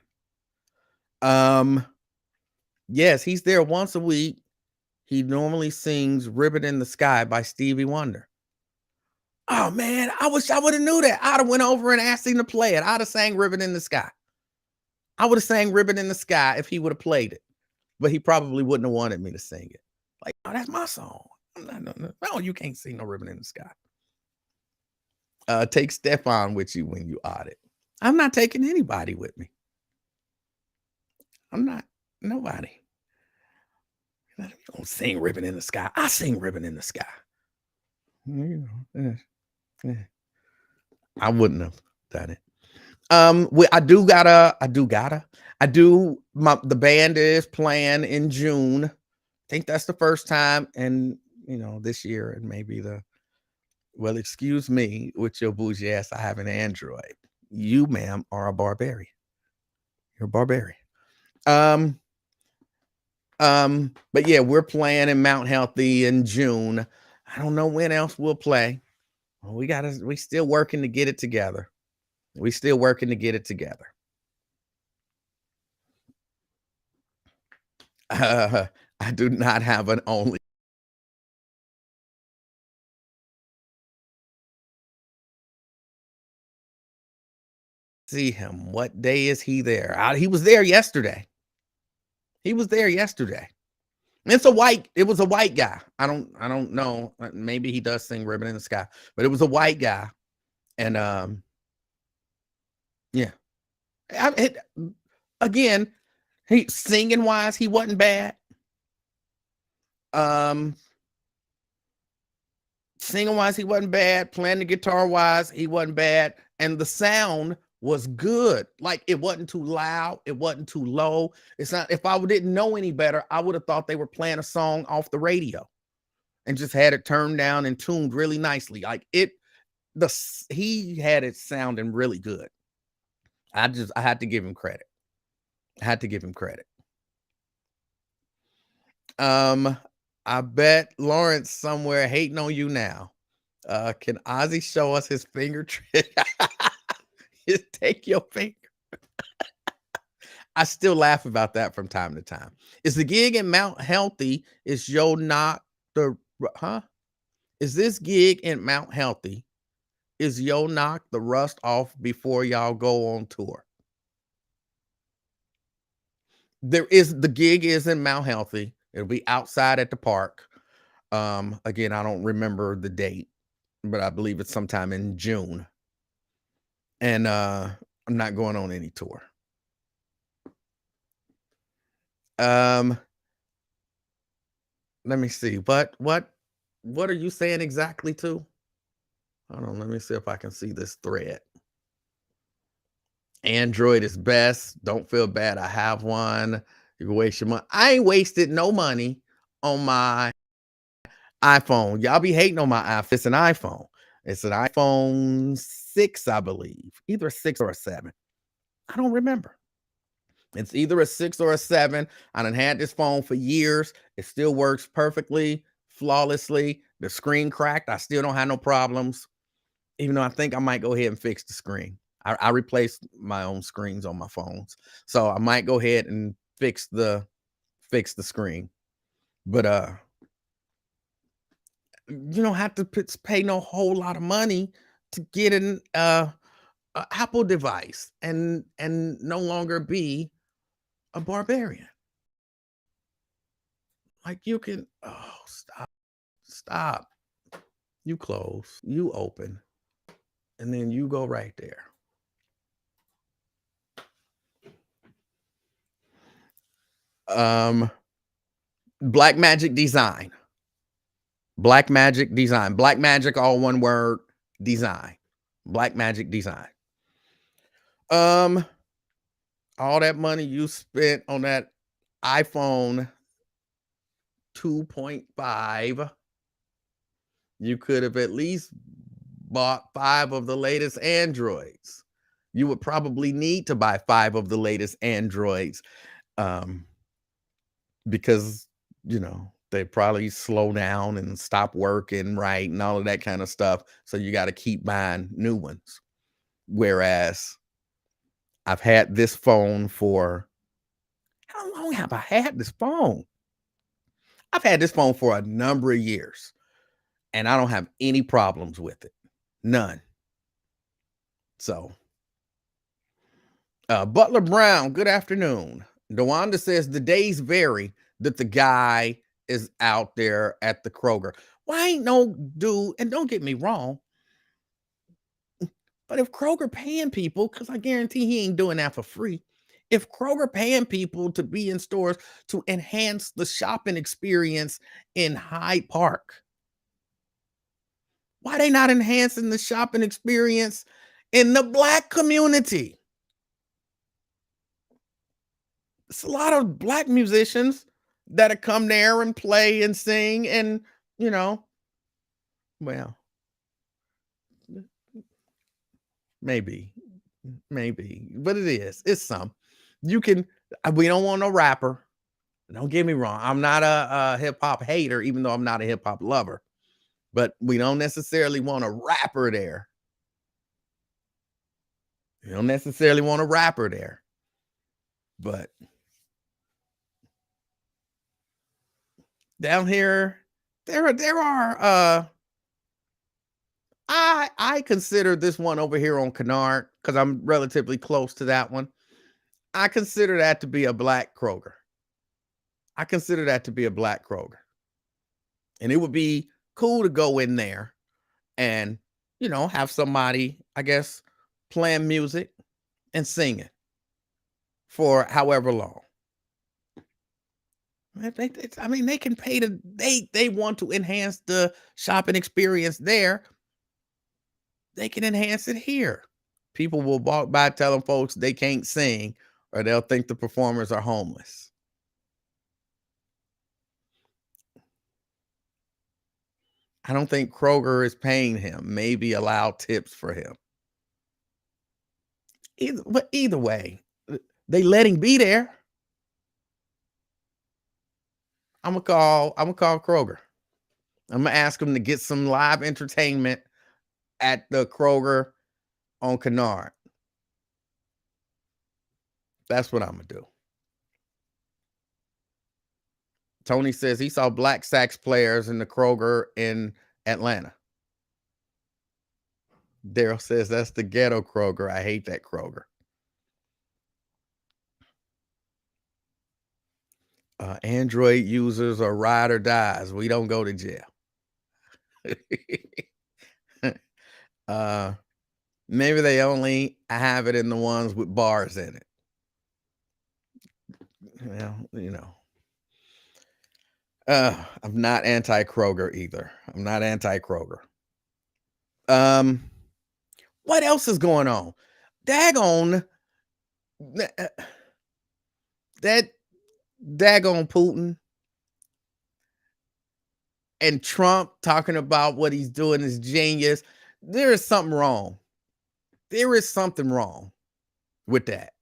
Yes, he's there once a week. He normally sings Ribbon in the Sky by Stevie Wonder. Oh man, I wish I would have knew that. I'd have went over and asked him to play it. I'd have sang Ribbon in the Sky. I would have sang Ribbon in the Sky if he would have played it. But he probably wouldn't have wanted me to sing it. Like, oh, that's my song. No, you can't sing no Ribbon in the Sky. Take Stefan with you when you audit. I'm not taking anybody with me. I'm not nobody. You don't sing Ribbon in the Sky. I sing Ribbon in the Sky. I wouldn't have done it. The band is playing in June. I think that's the first time, and this year, and maybe well, excuse me, with your bougie ass, I have an Android. You, ma'am, are a barbarian. You're a barbarian. But yeah, we're playing in Mount Healthy in June. I don't know when else we'll play. We still working to get it together. I do not have an only. See him. What day is he there? He was there yesterday. It was a white guy. I don't know. Maybe he does sing Ribbon in the Sky, but it was a white guy. And yeah. Again, he singing wise, he wasn't bad. Singing wise, he wasn't bad. Playing the guitar wise, he wasn't bad. And the sound was good. Like, it wasn't too loud, it wasn't too low. It's not, if I didn't know any better, I would have thought they were playing a song off the radio and just had it turned down and tuned really nicely. Like, he had it sounding really good. I had to give him credit. I bet Lawrence somewhere hating on you now. Can Ozzy show us his finger trick? Just take your finger. I still laugh about that from time to time. Is the gig in Mount Healthy? Is this gig in Mount Healthy? Is Yo knock the rust off before y'all go on tour? The gig is in Mount Healthy. It'll be outside at the park. Again, I don't remember the date, but I believe it's sometime in June. And I'm not going on any tour. Um, let me see. What are you saying exactly to? Hold on, let me see if I can see this thread. Android is best. Don't feel bad. I have one. You can waste your money. I ain't wasted no money on my iPhone. Y'all be hating on my iPhone. It's an iPhone. It's an iPhone 6, I believe. Either a 6 or a 7. I don't remember. It's either a 6 or a 7. I done had this phone for years. It still works perfectly, flawlessly. The screen cracked. I still don't have no problems. Even though I think I might go ahead and fix the screen. I replaced my own screens on my phones. So I might go ahead and fix the screen. But you don't have to pay no whole lot of money to get an Apple device and no longer be a barbarian. Like you can stop. You close, you open, and then you go right there. Black Magic Design. Black Magic Design. Black Magic, all one word, design. Black Magic Design. All that money you spent on that iPhone 2.5, you could have at least bought 5 of the latest Androids. You would probably need to buy 5 of the latest Androids, because, they probably slow down and stop working right and all of that kind of stuff. So you got to keep buying new ones. Whereas I've had this phone for, how long have I had this phone? I've had this phone for a number of years and I don't have any problems with it. None. So, Butler Brown, good afternoon. Dewanda says the days vary that the guy is out there at the Kroger. Why ain't no dude, and don't get me wrong, but if Kroger paying people, because I guarantee he ain't doing that for free. If Kroger paying people to be in stores to enhance the shopping experience in Hyde Park, why they not enhancing the shopping experience in the Black community? It's a lot of Black musicians that come there and play and sing and, well, maybe, but it's some. You can, we don't want no rapper. Don't get me wrong. I'm not a hip hop hater, even though I'm not a hip hop lover, but we don't necessarily want a rapper there. You don't necessarily want a rapper there, but down here, there are, I consider this one over here on Kennard, because I'm relatively close to that one. I consider that to be a Black Kroger. And it would be cool to go in there and, have somebody, I guess, playing music and singing for however long. I mean, they can pay they want to enhance the shopping experience there. They can enhance it here. People will walk by telling folks they can't sing or they'll think the performers are homeless. I don't think Kroger is paying him. Maybe allow tips for him. Either way, they let him be there. I'm gonna call Kroger. I'm gonna ask him to get some live entertainment at the Kroger on Kennard. That's what I'm gonna do. Tony says he saw Black sax players in the Kroger in Atlanta. Daryl says that's the ghetto Kroger. I hate that Kroger. Android users are ride or dies. We don't go to jail. Maybe they only have it in the ones with bars in it. Well, I'm not anti Kroger either. I'm not anti Kroger. Um, what else is going on? Daggone uh, that daggone Putin and Trump talking about what he's doing is genius. There is something wrong. There is something wrong with that.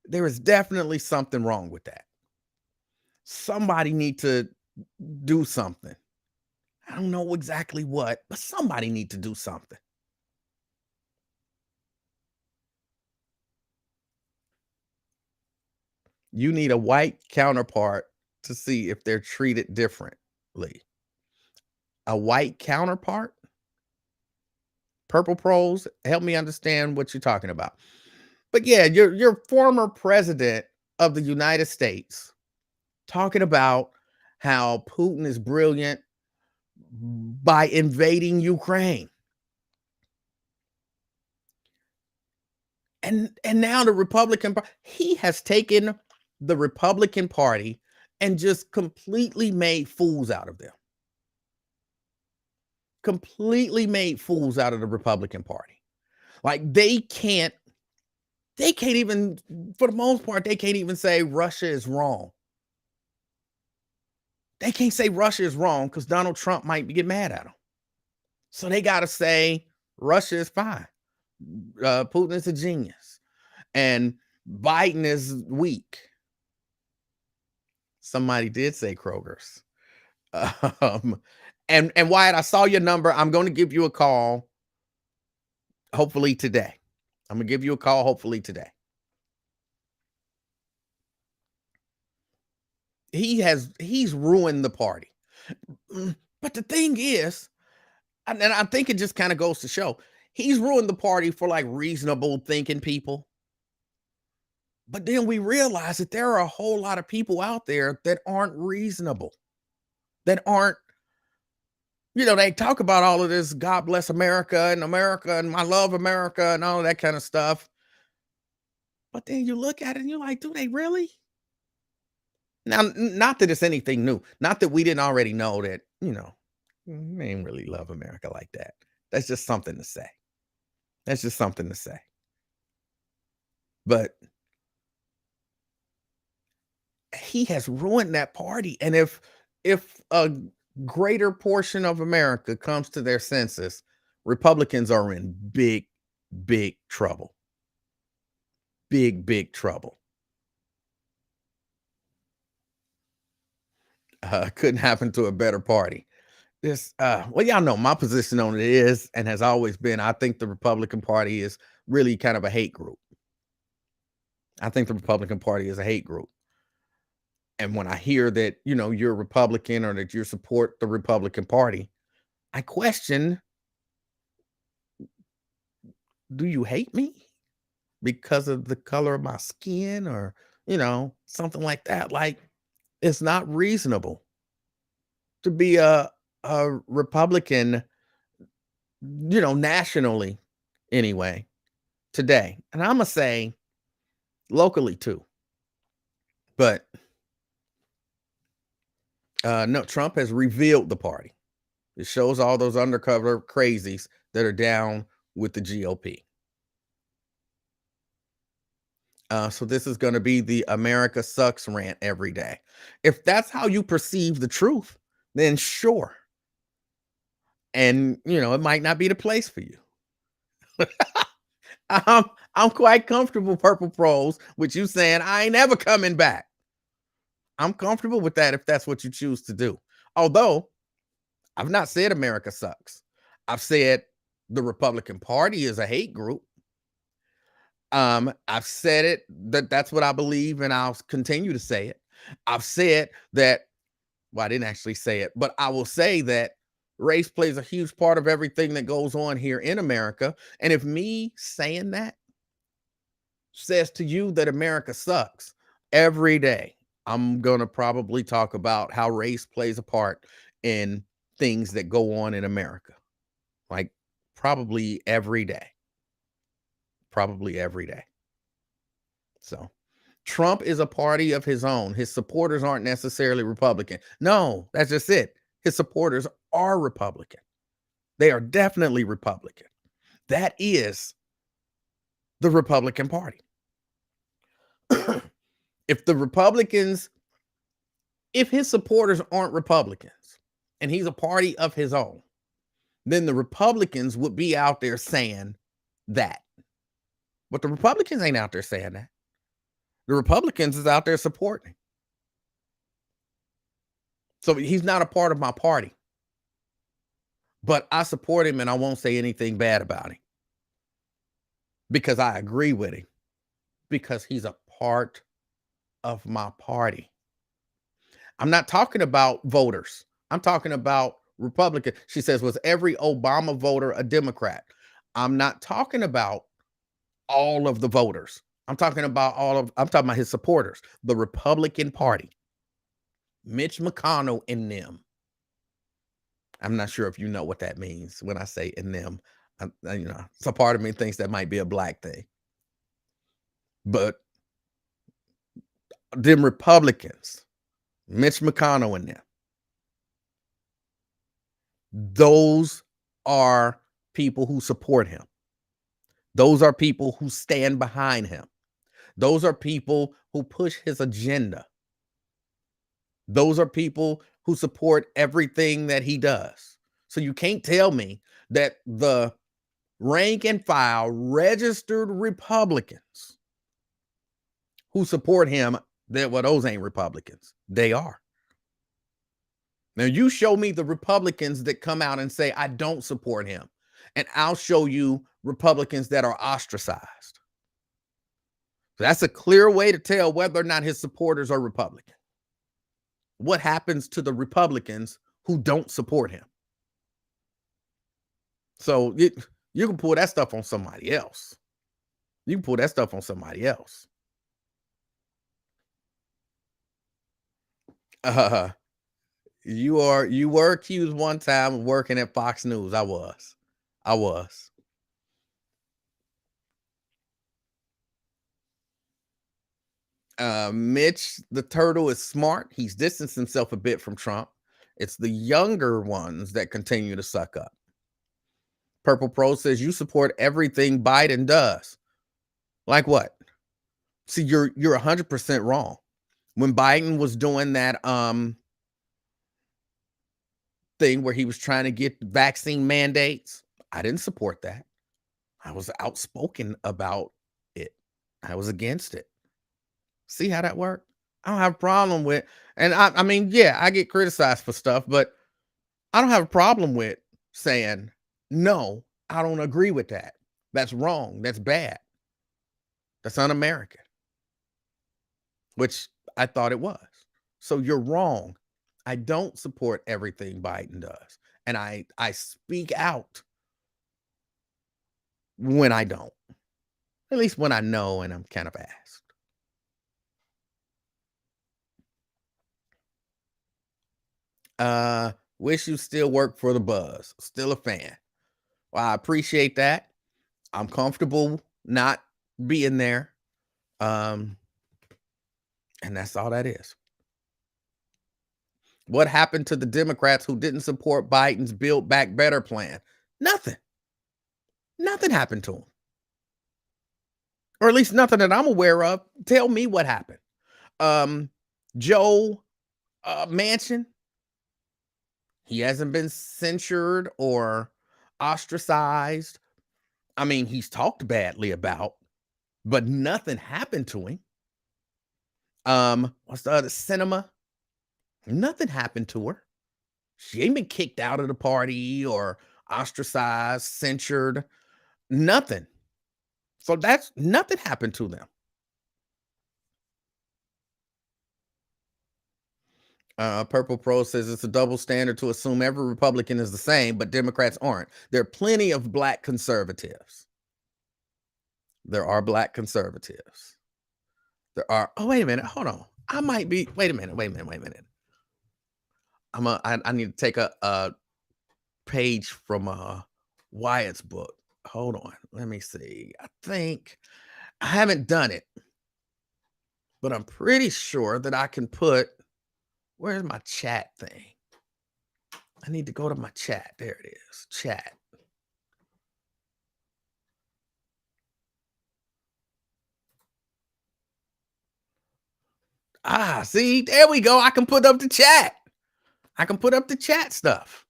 There is definitely something wrong with that. Somebody need to do something. I don't know exactly what, but somebody need to do something. You need a white counterpart to see if they're treated differently. A white counterpart? Purple Pros, help me understand what you're talking about. But yeah, your former president of the United States talking about how Putin is brilliant by invading Ukraine. And now the he has taken the Republican Party and just completely made fools out of them. Completely made fools out of the Republican Party. Like they can't even, for the most part, they can't even say Russia is wrong. They can't say Russia is wrong because Donald Trump might get mad at them. So they got to say Russia is fine. Putin is a genius. And Biden is weak. Somebody did say Kroger's. And Wyatt, I saw your number. I'm going to give you a call. Hopefully today. I'm gonna give you a call. Hopefully today. He's ruined the party. But the thing is, and I think it just kind of goes to show he's ruined the party for like reasonable thinking people. But then we realize that there are a whole lot of people out there that aren't reasonable, that aren't, they talk about all of this, God bless America and I love America and all of that kind of stuff. But then you look at it and you're like, do they really? Now, not that it's anything new, not that we didn't already know that, they ain't really love America like that. That's just something to say. That's just something to say. But he has ruined that party. And if a greater portion of America comes to their senses, Republicans are in big, big trouble. Big, big trouble. Couldn't happen to a better party. Well, y'all know my position on it is and has always been, I think the Republican Party is really kind of a hate group. I think the Republican Party is a hate group. And when I hear that, you're a Republican or that you support the Republican Party, I question, do you hate me because of the color of my skin or, something like that? Like, it's not reasonable to be a Republican, nationally anyway, today. And I'm going to say locally too. But no, Trump has revealed the party. It shows all those undercover crazies that are down with the GOP. So this is going to be the America sucks rant every day. If that's how you perceive the truth, then sure. And, it might not be the place for you. I'm quite comfortable, Purple Pros, with you saying I ain't ever coming back. I'm comfortable with that if that's what you choose to do. Although I've not said America sucks. I've said the Republican Party is a hate group. I've said it that's what I believe, and I'll continue to say it. I've said that, well, I didn't actually say it, but I will say that race plays a huge part of everything that goes on here in America. And if me saying that says to you that America sucks every day, I'm going to probably talk about how race plays a part in things that go on in America. Like probably every day. probably every day. So Trump is a party of his own. His supporters aren't necessarily Republican. No, that's just it. His supporters are Republican. They are definitely Republican. That is the Republican Party. If the Republicans, if his supporters aren't Republicans and he's a party of his own, then the Republicans would be out there saying that. But the Republicans ain't out there saying that. The Republicans is out there supporting. So he's not a part of my party. But I support him and I won't say anything bad about him because I agree with him, because he's a part of my party. I'm not talking about voters. I'm talking about Republican. She says, was every Obama voter a Democrat? I'm not talking about all of the voters. I'm talking about I'm talking about his supporters, the Republican Party, Mitch McConnell and them. I'm not sure if you know what that means when I say in them. So part of me thinks that might be a black thing. But them Republicans, Mitch McConnell and them, those are people who support him. Those are people who stand behind him. Those are people who push his agenda. Those are people who support everything that he does. So you can't tell me that the rank and file registered Republicans who support him, those ain't Republicans. They are. Now you show me the Republicans that come out and say, I don't support him. And I'll show you Republicans that are ostracized. So that's a clear way to tell whether or not his supporters are Republican. What happens to the Republicans who don't support him? So you can pull that stuff on somebody else. You can pull that stuff on somebody else. You were accused one time of working at Fox News. I was. Mitch the Turtle is smart. He's distanced himself a bit from Trump. It's the younger ones that continue to suck up. Purple Pro says you support everything Biden does. Like what? See, you're 100% wrong. When Biden was doing that thing where he was trying to get vaccine mandates, I didn't support that. I was outspoken about it. I was against it. See how that worked? I don't have a problem with, and I mean, yeah, I get criticized for stuff, but I don't have a problem with saying, no, I don't agree with that. That's wrong. That's bad. That's un-American, which I thought it was. So you're wrong. I don't support everything Biden does. And I speak out when I don't, at least when I know and I'm kind of asked. Wish you still work for the buzz. Still a fan. Well, I appreciate that. I'm comfortable not being there. And that's all that is. What happened to the Democrats who didn't support Biden's Build Back Better plan? Nothing. Nothing happened to them. Or at least nothing that I'm aware of. Tell me what happened. Joe Manchin, he hasn't been censured or ostracized. I mean, he's talked badly about, but nothing happened to him. What's the other? Cinema? Nothing happened to her. She ain't been kicked out of the party or ostracized, censured. Nothing. So that's nothing happened to them. Purple Pro says it's a double standard to assume every Republican is the same, but Democrats aren't. There are plenty of black conservatives. There are black conservatives. There are. Oh, wait a minute. Hold on. I might be. Wait a minute. I need to take a page from Wyatt's book. hold on. Let me see. I think I haven't done it, but I'm pretty sure that I can put, where's my chat thing? I need to go to my chat. There it is. Chat. Ah, see, there we go. I can put up the chat. I can put up the chat stuff.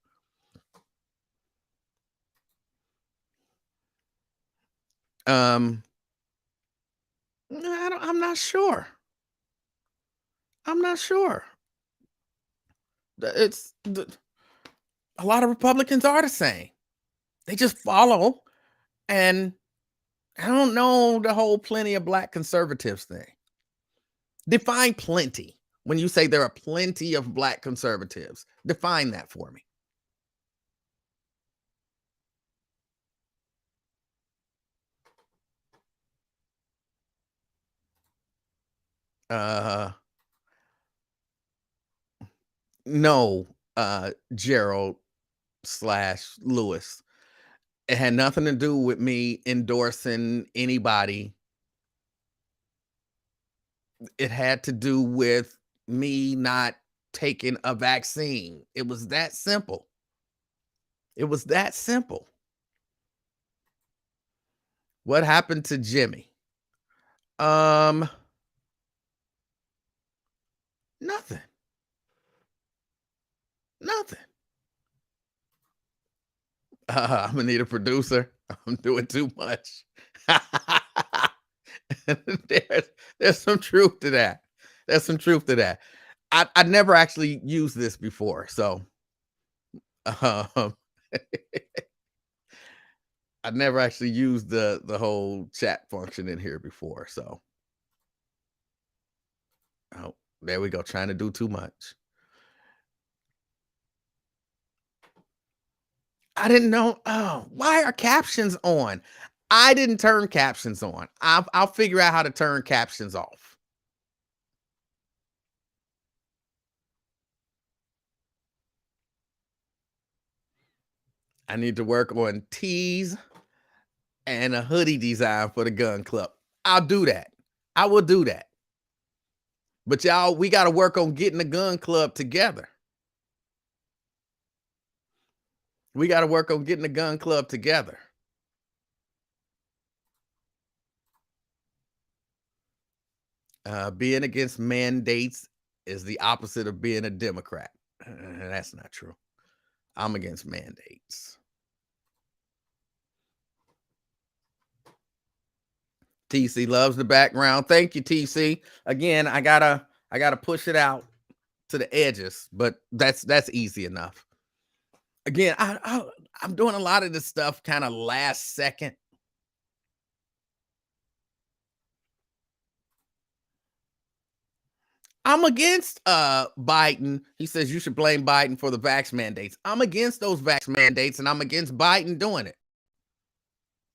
I'm not sure. I'm not sure. It's a lot of Republicans are the same. They just follow, and I don't know the whole plenty of black conservatives thing. Define plenty. When you say there are plenty of black conservatives, define that for me. No, Gerald slash Lewis. It had nothing to do with me endorsing anybody. It had to do with me not taking a vaccine. It was that simple. It was that simple. What happened to Jimmy? Nothing. Nothing. I'm gonna need a producer. I'm doing too much. there's some truth to that. There's some truth to that. I never actually used this before, so um, I never actually used the whole chat function in here before. So, oh, there we go. Trying to do too much. I didn't know. Oh, why are captions on? I didn't turn captions on. I'll figure out how to turn captions off. I need to work on tees and a hoodie design for the gun club. I'll do that. I will do that. But y'all, we got to work on getting the gun club together. We got to work on getting the gun club together. Being against mandates is the opposite of being a Democrat. That's not true. I'm against mandates. TC loves the background. Thank you, TC. Again, I gotta push it out to the edges, but that's easy enough. Again, I'm doing a lot of this stuff kind of last second. I'm against Biden. He says you should blame Biden for the vax mandates. I'm against those vax mandates, and I'm against Biden doing it.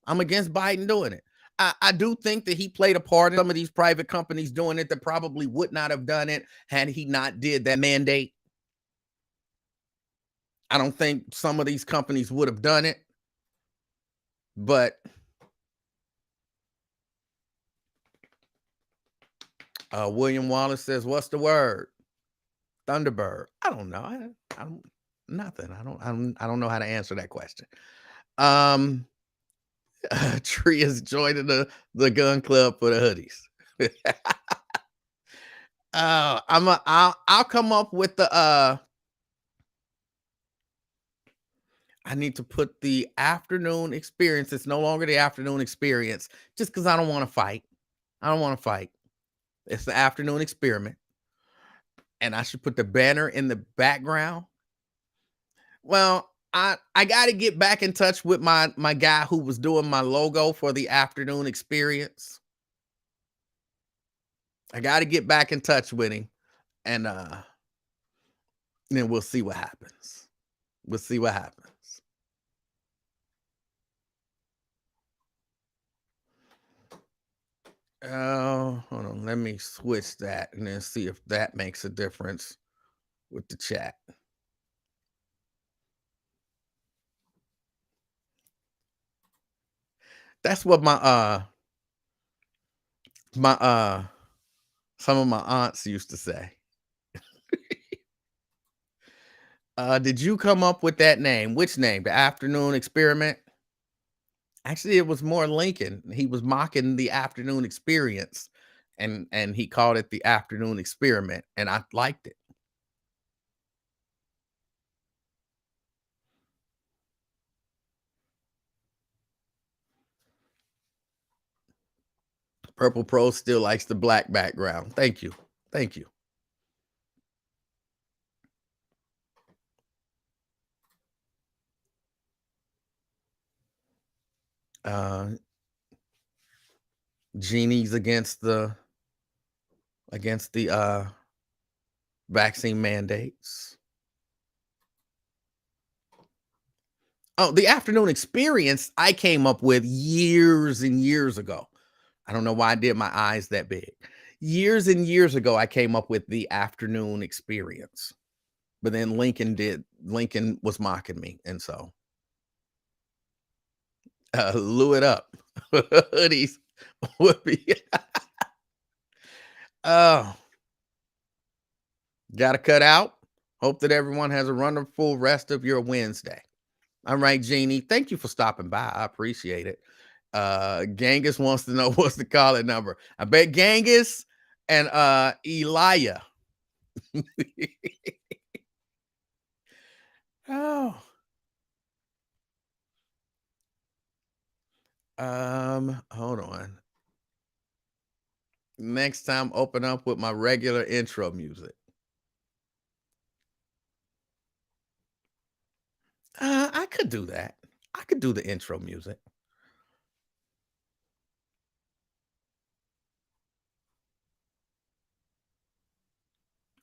I'm against Biden doing it. I do think that he played a part in some of these private companies doing it that probably would not have done it had he not did that mandate. I don't think some of these companies would have done it, but William Wallace says, "What's the word?" Thunderbird. I don't know. I don't nothing. I don't know how to answer that question. Tree is joining the gun club for the hoodies. I'll come up with the I need to put the afternoon experience. It's no longer the afternoon experience just because I don't want to fight. I don't want to fight. It's the afternoon experiment. And I should put the banner in the background. Well, I got to get back in touch with my guy who was doing my logo for the afternoon experience. I got to get back in touch with him, and then we'll see what happens. We'll see what happens. Oh, hold on. Let me switch that and then see if that makes a difference with the chat. That's what my some of my aunts used to say. Did you come up with that name? Which name? The afternoon experiment? Actually, it was more Lincoln. He was mocking the afternoon experience and he called it the afternoon experiment, and I liked it. Purple Pro still likes the black background. Thank you. Thank you. Uh Genie's against the vaccine mandates. Oh, the afternoon experience I came up with years and years ago. I don't know why I did my eyes that big. Years and years ago, I came up with the afternoon experience. But then Lincoln was mocking me. And so Lou it up. Hoodies would be oh, gotta cut out. Hope that everyone has a wonderful rest of your Wednesday. All right, Jeannie. Thank you for stopping by. I appreciate it. Genghis wants to know what's the call it number. I bet Genghis and Elia. Oh. Hold on. Next time, open up with my regular intro music. I could do that. I could do the intro music.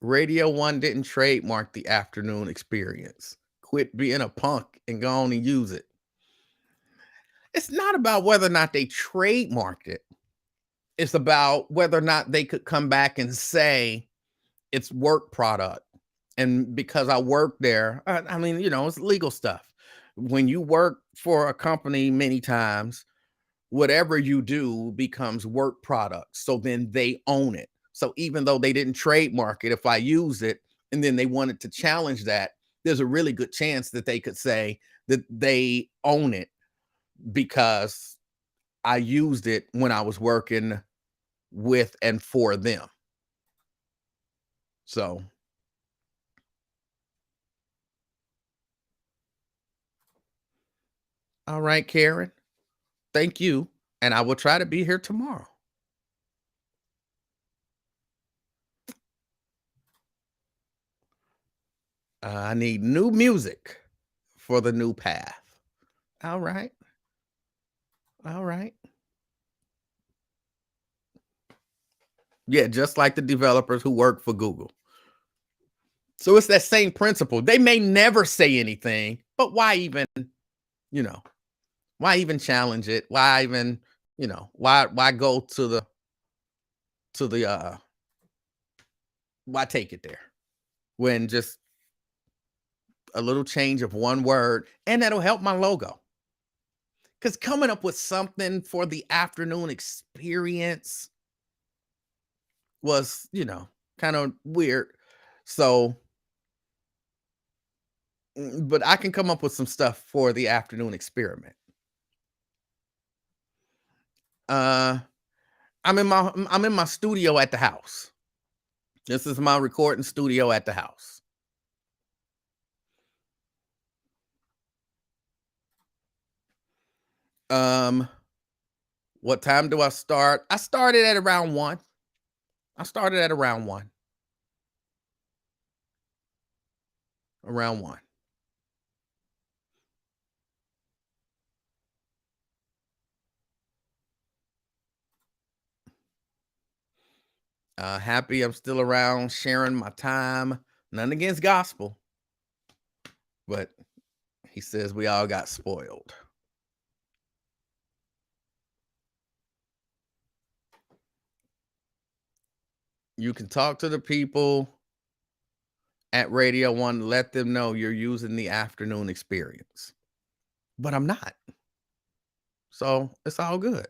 Radio One didn't trademark the afternoon experience. Quit being a punk and go on and use it. It's not about whether or not they trademarked it. It's about whether or not they could come back and say it's work product. And because I work there, I mean, it's legal stuff. When you work for a company many times, whatever you do becomes work product. So then they own it. So even though they didn't trademark it, if I use it and then they wanted to challenge that, there's a really good chance that they could say that they own it because I used it when I was working with and for them. So, all right, Karen, thank you. And I will try to be here tomorrow. I need new music for the new path. All right. All right. Yeah, just like the developers who work for Google. So it's that same principle. They may never say anything, but you know, why even challenge it? Why even, why go to the why take it there when just a little change of one word and that'll help my logo. Cuz coming up with something for the afternoon experience was, kind of weird. So, but I can come up with some stuff for the afternoon experiment. Uh I'm in my studio at the house. This is my recording studio at the house. Um what time do I start? I started at around 1. I started at around 1. Around 1. Happy I'm still around sharing my time. Nothing against gospel, but he says we all got spoiled. You can talk to the people at Radio One, let them know you're using the afternoon experience. But I'm not. So it's all good.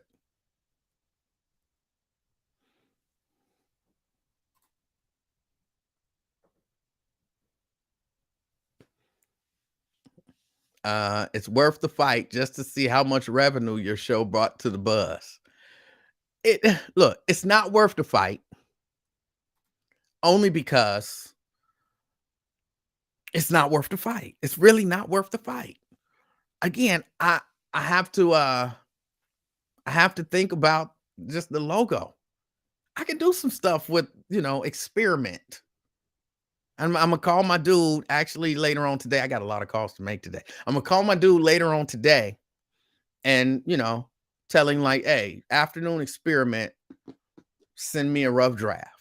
It's worth the fight just to see how much revenue your show brought to the buzz. It look, it's not worth the fight only because it's not worth the fight. It's really not worth the fight. Again, I have to I have to think about just the logo. I can do some stuff with, experiment. I'm gonna call my dude actually later on today. I got a lot of calls to make today. I'm gonna call my dude later on today and, tell him like, hey, afternoon experiment, send me a rough draft.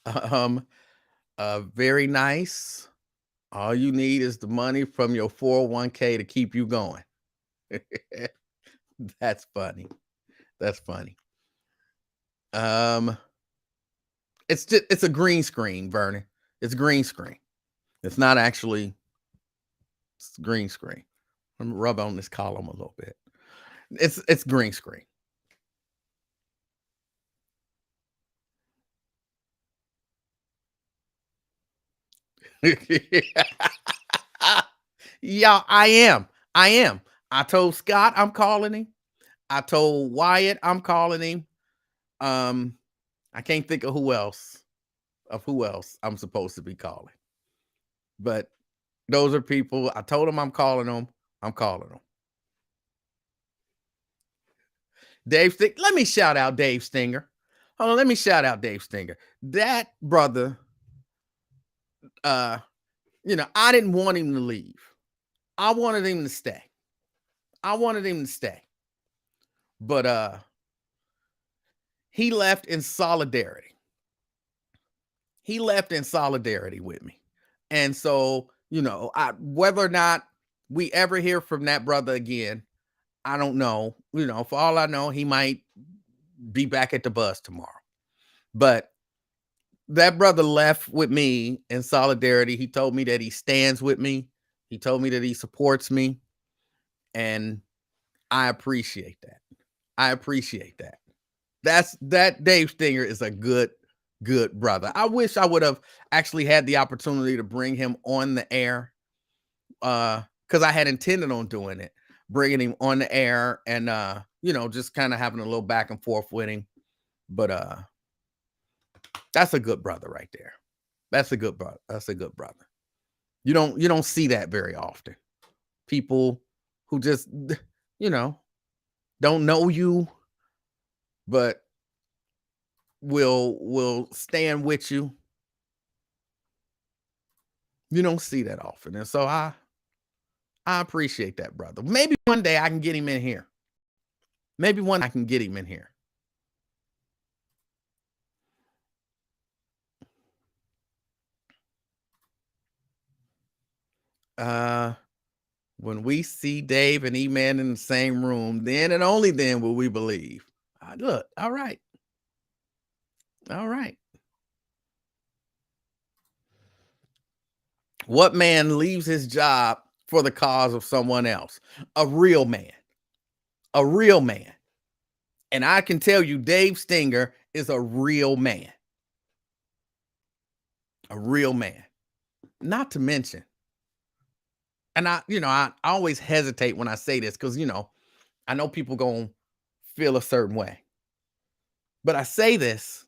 Um, very nice. All you need is the money from your 401k to keep you going. That's funny. That's funny. Um, it's a green screen, Vernon. It's green screen. It's not actually it's green screen. Let me rub on this column a little bit. It's green screen. Yeah, I am. I am. I told Scott I'm calling him. I told Wyatt I'm calling him. I can't think of who else I'm supposed to be calling. But those are people. I told them I'm calling them. I'm calling them. Dave Stinger. Let me shout out Dave Stinger. Hold on, let me shout out Dave Stinger. That brother, I didn't want him to leave. I wanted him to stay. But he left in solidarity. He left in solidarity with me. And so, whether or not we ever hear from that brother again, I don't know. For all I know, he might be back at the bus tomorrow. But that brother left with me in solidarity. He told me that he stands with me. He told me that he supports me. And I appreciate that. I appreciate that. That Dave Stinger is a good brother. I wish I would have actually had the opportunity to bring him on the air. Because I had intended on doing it, bringing him on the air and just kind of having a little back and forth with him. But that's a good brother right there. That's a good brother. That's a good brother. You don't see that very often. People who just don't know you, but will stand with you. You don't see that often. And so I appreciate that, brother. Maybe one day I can get him in here. Maybe one I can get him in here. When we see Dave and E-Man in the same room, then and only then will we believe. Look, all right. All right. What man leaves his job for the cause of someone else? A real man. A real man. And I can tell you, Dave Stinger is a real man. A real man. Not to mention, and I always hesitate when I say this because, I know people going to feel a certain way. But I say this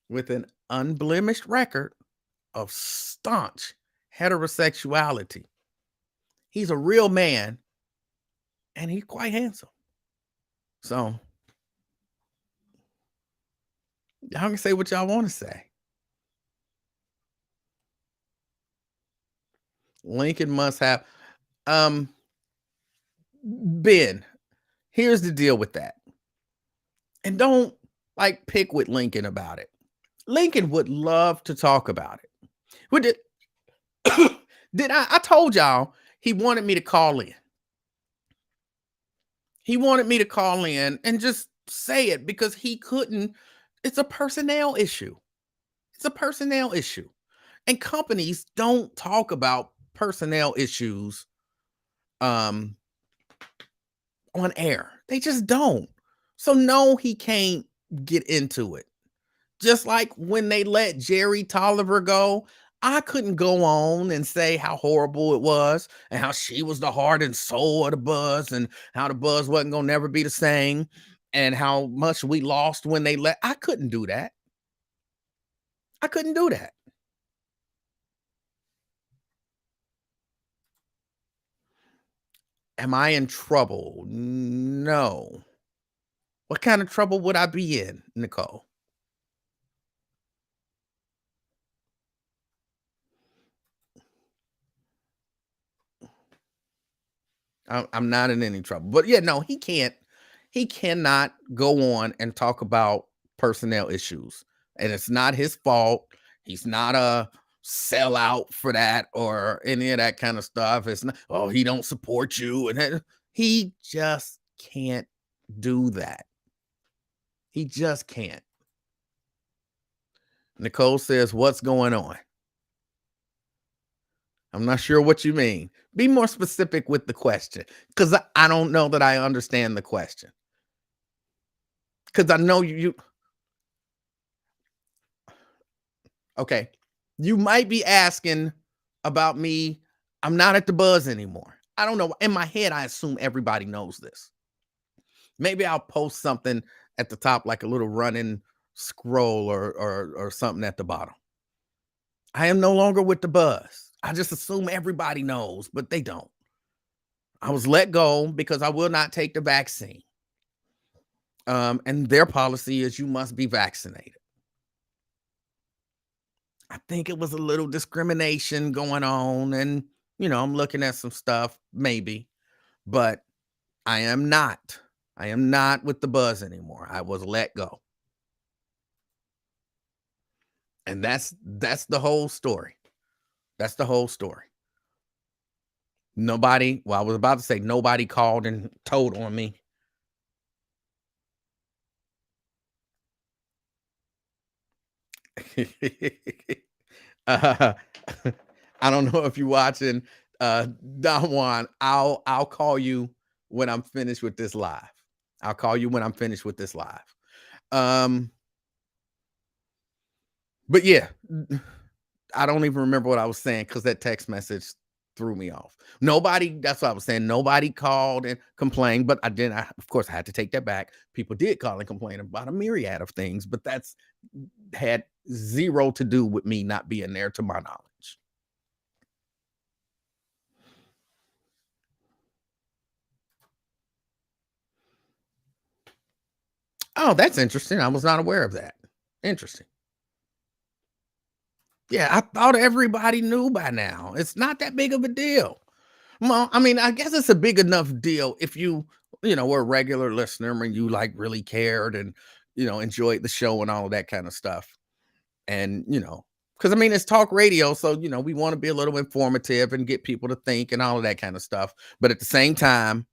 with an unblemished record of staunch heterosexuality. He's a real man and he's quite handsome. So y'all can say what y'all want to say. Lincoln must have Ben. Here's the deal with that. And don't pick with Lincoln about it. Lincoln would love to talk about it. Did I told y'all he wanted me to call in. He wanted me to call in and just say it because he couldn't. It's a personnel issue. It's a personnel issue. And companies don't talk about personnel issues um on air. They just don't. So no, he can't get into it. Just like when they let Jerry Tolliver go, I couldn't go on and say how horrible it was and how she was the heart and soul of the Buzz and how the Buzz wasn't gonna never be the same and how much we lost when they let. I couldn't do that. I couldn't do that. Am I in trouble? No. What kind of trouble would I be in, Nicole? I'm not in any trouble. But yeah, no, he can't. He cannot go on and talk about personnel issues. And it's not his fault. He's not a sellout for that or any of that kind of stuff. It's not, oh, he don't support you. He just can't do that. He just can't. Nicole says, what's going on? I'm not sure what you mean. Be more specific with the question because I don't know that I understand the question. Because I know you. Okay. You might be asking about me. I'm not at the Buzz anymore. I don't know. In my head, I assume everybody knows this. Maybe I'll post something at the top, like a little running scroll or something at the bottom. I am no longer with the Buzz. I just assume everybody knows, but they don't. I was let go because I will not take the vaccine. And their policy is you must be vaccinated. I think it was a little discrimination going on, and I'm looking at some stuff, maybe, but I am not. I am not with the Buzz anymore. I was let go. And that's the whole story. That's the whole story. Nobody, well, I was about to say nobody called and told on me. uh, I don't know if you're watching Don Juan. I'll call you when I'm finished with this live. I'll call you when I'm finished with this live. But yeah, I don't even remember what I was saying because that text message threw me off. Nobody, that's what I was saying. Nobody called and complained, but of course, I had to take that back. People did call and complain about a myriad of things, but that's had zero to do with me not being there to my knowledge. Oh, that's interesting. I was not aware of that. Interesting. Yeah, I thought everybody knew by now. It's not that big of a deal. Well, I mean, I guess it's a big enough deal if were a regular listener and you like really cared and, enjoyed the show and all of that kind of stuff. And, because I mean, it's talk radio. So, we want to be a little informative and get people to think and all of that kind of stuff. But at the same time,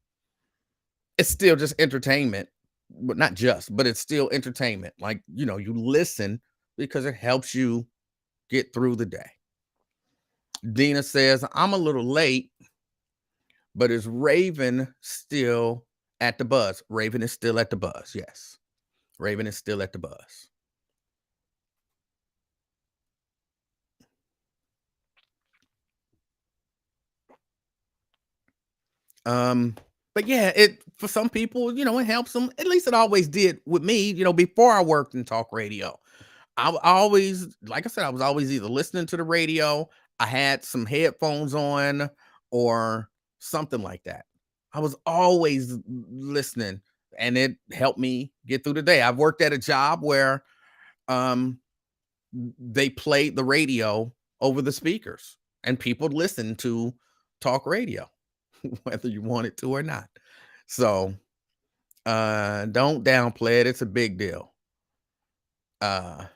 it's still just entertainment, but not just, but it's still entertainment. Like, you listen because it helps you get through the day. Dina says, I'm a little late, but is Raven still at the Buzz? Raven is still at the Buzz. Yes. Raven is still at the Buzz. But yeah, it for some people, it helps them. At least it always did with me, before I worked in talk radio. I always, like I said, I was always either listening to the radio, I had some headphones on, or something like that. I was always listening, and it helped me get through the day. I've worked at a job where um they played the radio over the speakers, and people listened to talk radio, whether you wanted to or not. So don't downplay it. It's a big deal. Uh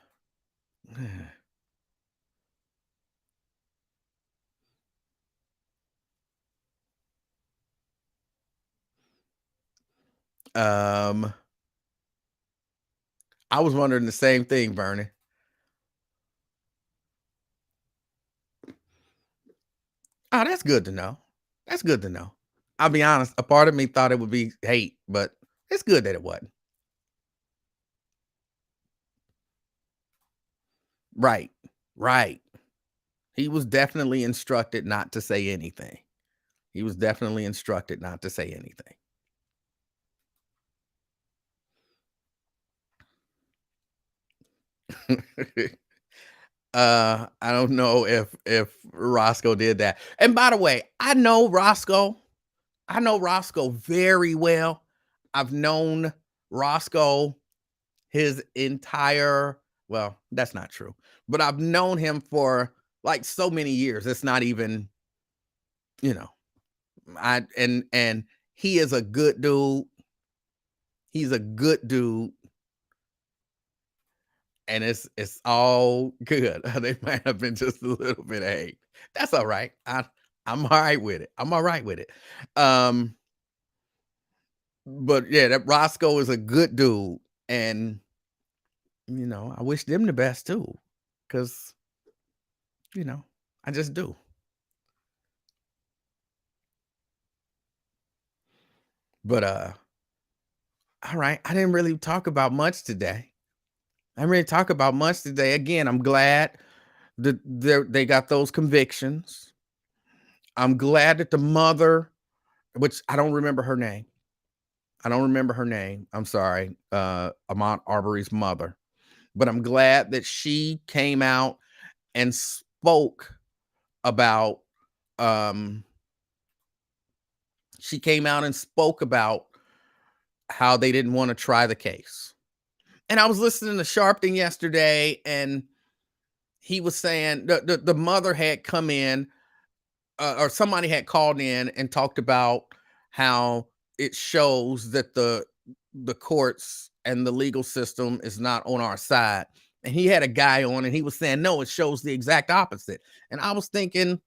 Um, I was wondering the same thing, Bernie. Oh, that's good to know. That's good to know. I'll be honest, a part of me thought it would be hate, but it's good that it wasn't. Right. Right. He was definitely instructed not to say anything. He was definitely instructed not to say anything. I don't know if Roscoe did that. And by the way, I know Roscoe. I know Roscoe very well. I've known Roscoe his entire well, that's not true. But I've known him for like so many years. It's not even, you know, and he is a good dude. He's a good dude. And it's all good. They might have been just a little bit of hate. That's all right. I'm all right with it. I'm all right with it. Um, but yeah, that Roscoe is a good dude, and I wish them the best too, because I just do. But all right, I didn't really talk about much today. I didn't really talk about much today. Again, I'm glad that they got those convictions. I'm glad that the mother, which I don't remember her name. I don't remember her name. I'm sorry. Ahmaud Arbery's mother. But I'm glad that she came out and spoke about she came out and spoke about how they didn't want to try the case. And I was listening to Sharpton yesterday, and he was saying the mother had come in, or somebody had called in and talked about how it shows that the courts and the legal system is not on our side. And he had a guy on, and he was saying, no, it shows the exact opposite. And I was thinking,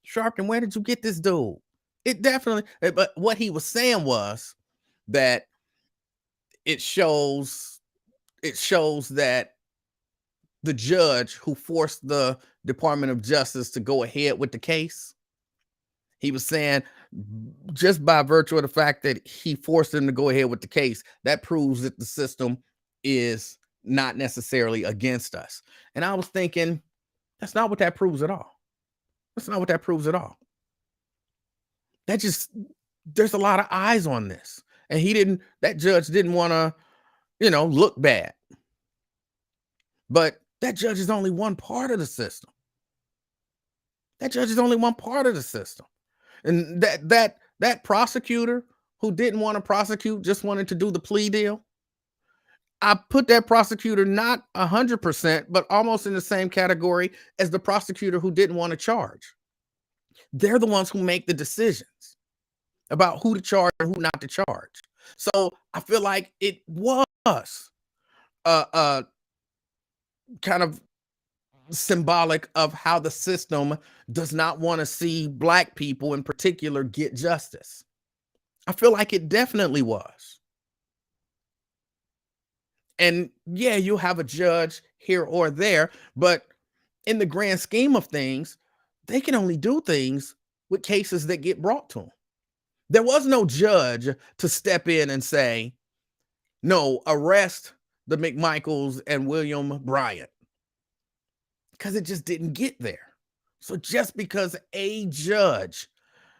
Sharpton, where did you get this dude? It definitely, but what he was saying was that it shows that the judge who forced the Department of Justice to go ahead with the case, he was saying just by virtue of the fact that he forced them to go ahead with the case, that proves that the system is not necessarily against us. And I was thinking, that's not what that proves at all. That's not what that proves at all. That just, there's a lot of eyes on this. And that judge didn't want to, look bad. But that judge is only one part of the system. That judge is only one part of the system. And that prosecutor who didn't want to prosecute, just wanted to do the plea deal, I put that prosecutor not 100%, but almost in the same category as the prosecutor who didn't want to charge. They're the ones who make the decisions about who to charge and who not to charge. So I feel like it was kind of symbolic of how the system does not want to see Black people in particular get justice. I feel like it definitely was. And yeah, you'll have a judge here or there, but in the grand scheme of things, they can only do things with cases that get brought to them. There was no judge to step in and say, no, arrest the McMichaels and William Bryant, because it just didn't get there. So just because a judge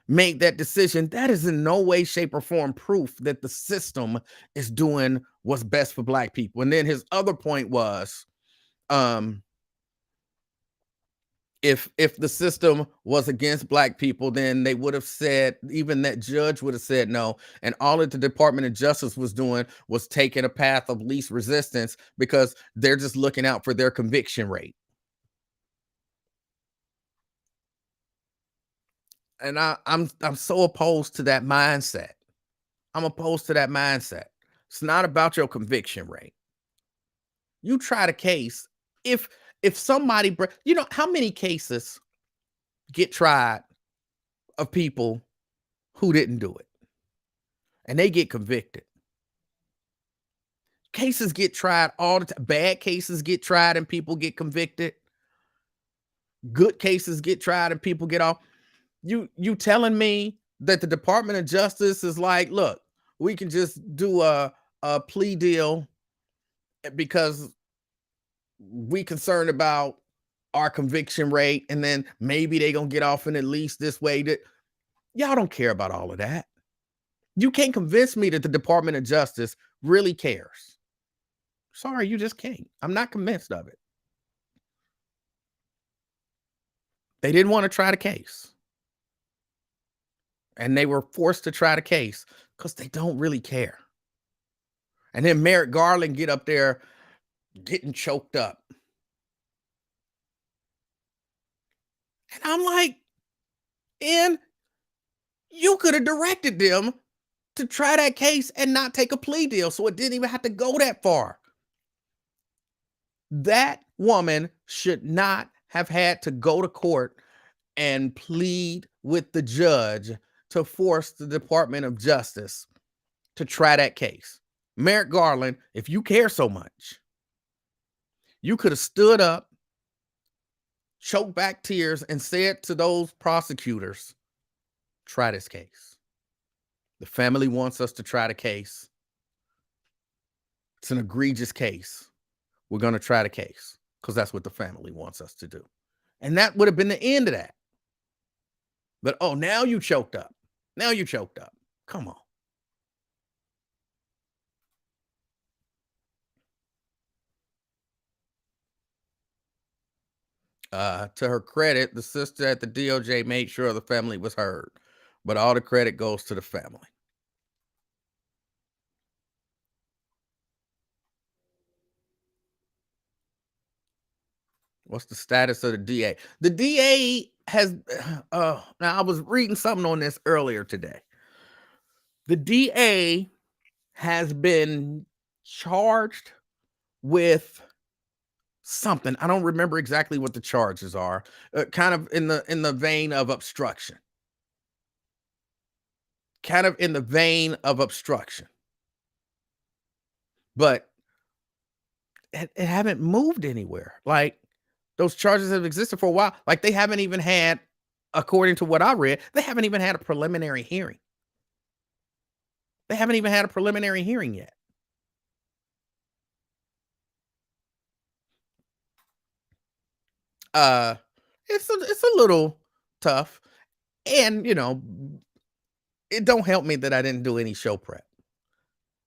made that decision, that is in no way, shape, or form proof that the system is doing what's best for Black people. And then his other point was, if the system was against Black people, then they would have said, even that judge would have said no. And all that the Department of Justice was doing was taking a path of least resistance, because they're just looking out for their conviction rate. And I'm so opposed to that mindset. I'm opposed to that mindset. It's not about your conviction rate. You try the case. If somebody, how many cases get tried of people who didn't do it and they get convicted? Cases get tried all the time. Bad cases get tried and people get convicted. Good cases get tried and people get off. You telling me that the Department of Justice is like, look, we can just do a plea deal because we concerned about our conviction rate, and then maybe they gonna get off in at least this way. That y'all don't care about all of that. You can't convince me that the Department of Justice really cares. Sorry, you just can't. I'm not convinced of it. They didn't want to try the case. And they were forced to try the case because they don't really care. And then Merrick Garland get up there getting choked up. And I'm like, and you could have directed them to try that case and not take a plea deal, so it didn't even have to go that far. That woman should not have had to go to court and plead with the judge to force the Department of Justice to try that case. Merrick Garland, if you care so much, you could have stood up, choked back tears, and said to those prosecutors, try this case. The family wants us to try the case. It's an egregious case. We're going to try the case because that's what the family wants us to do. And that would have been the end of that. But, oh, now you choked up. Now you choked up. Come on. To her credit, the sister at the DOJ made sure the family was heard, but all the credit goes to the family. What's the status of the DA? The DA has, now I was reading something on this earlier today. The DA has been charged with something. I don't remember exactly what the charges are. Kind of in the vein of obstruction. Kind of in the vein of obstruction. But it haven't moved anywhere. Like, those charges have existed for a while. Like, they haven't even had, according to what I read, they haven't even had a preliminary hearing. They haven't even had a preliminary hearing yet. It's a little tough. And, it don't help me that I didn't do any show prep.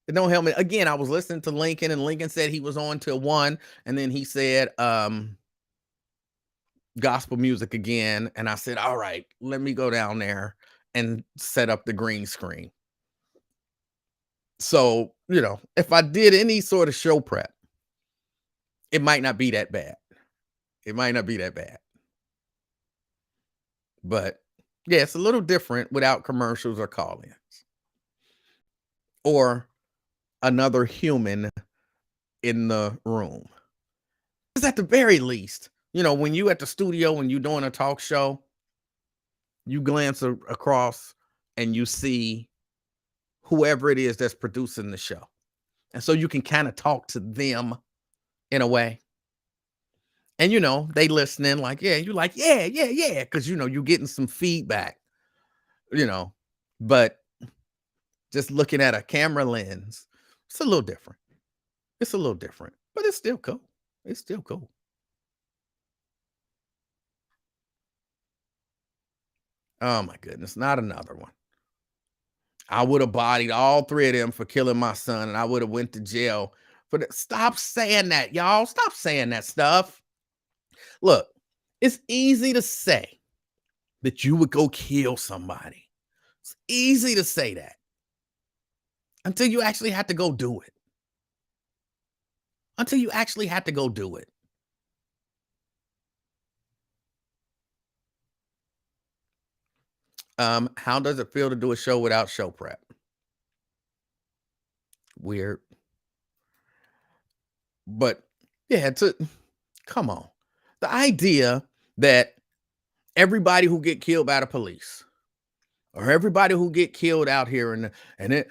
It don't help me. Again, I was listening to Lincoln, and Lincoln said he was on till 1, and then he said gospel music again, and I said, all right, let me go down there and set up the green screen. So, if I did any sort of show prep, it might not be that bad. It might not be that bad. But yeah, it's a little different without commercials or call-ins or another human in the room. Because at the very least, when you at the studio and you doing a talk show, you glance across and you see whoever it is that's producing the show. And so you can kind of talk to them in a way. And, they listening like, yeah, you like, yeah. Because, you're getting some feedback, but just looking at a camera lens, it's a little different. It's a little different, but it's still cool. It's still cool. Oh my goodness, not another one. I would have bodied all 3 of them for killing my son, and I would have went to jail for that. Stop saying that, y'all. Stop saying that stuff. Look, it's easy to say that you would go kill somebody. It's easy to say that until you actually have to go do it. Until you actually have to go do it. How does it feel to do a show without show prep? Weird. But yeah, come on. The idea that everybody who get killed by the police or everybody who get killed out here and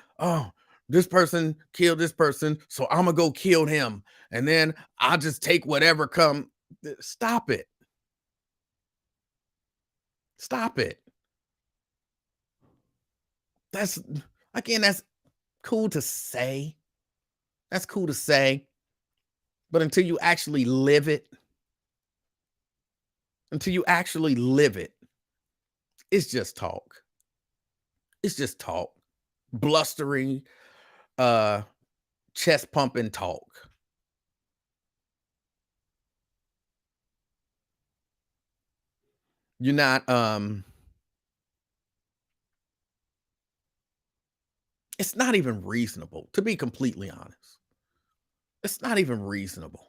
This person killed this person, so I'm gonna go kill him, and then I'll just take whatever come. Stop it. Stop it. That's again, that's cool to say. That's cool to say. But until you actually live it, until you actually live it, it's just talk. It's just talk. Blustering, uh, chest pumping talk. You're not it's not even reasonable, to be completely honest. It's not even reasonable.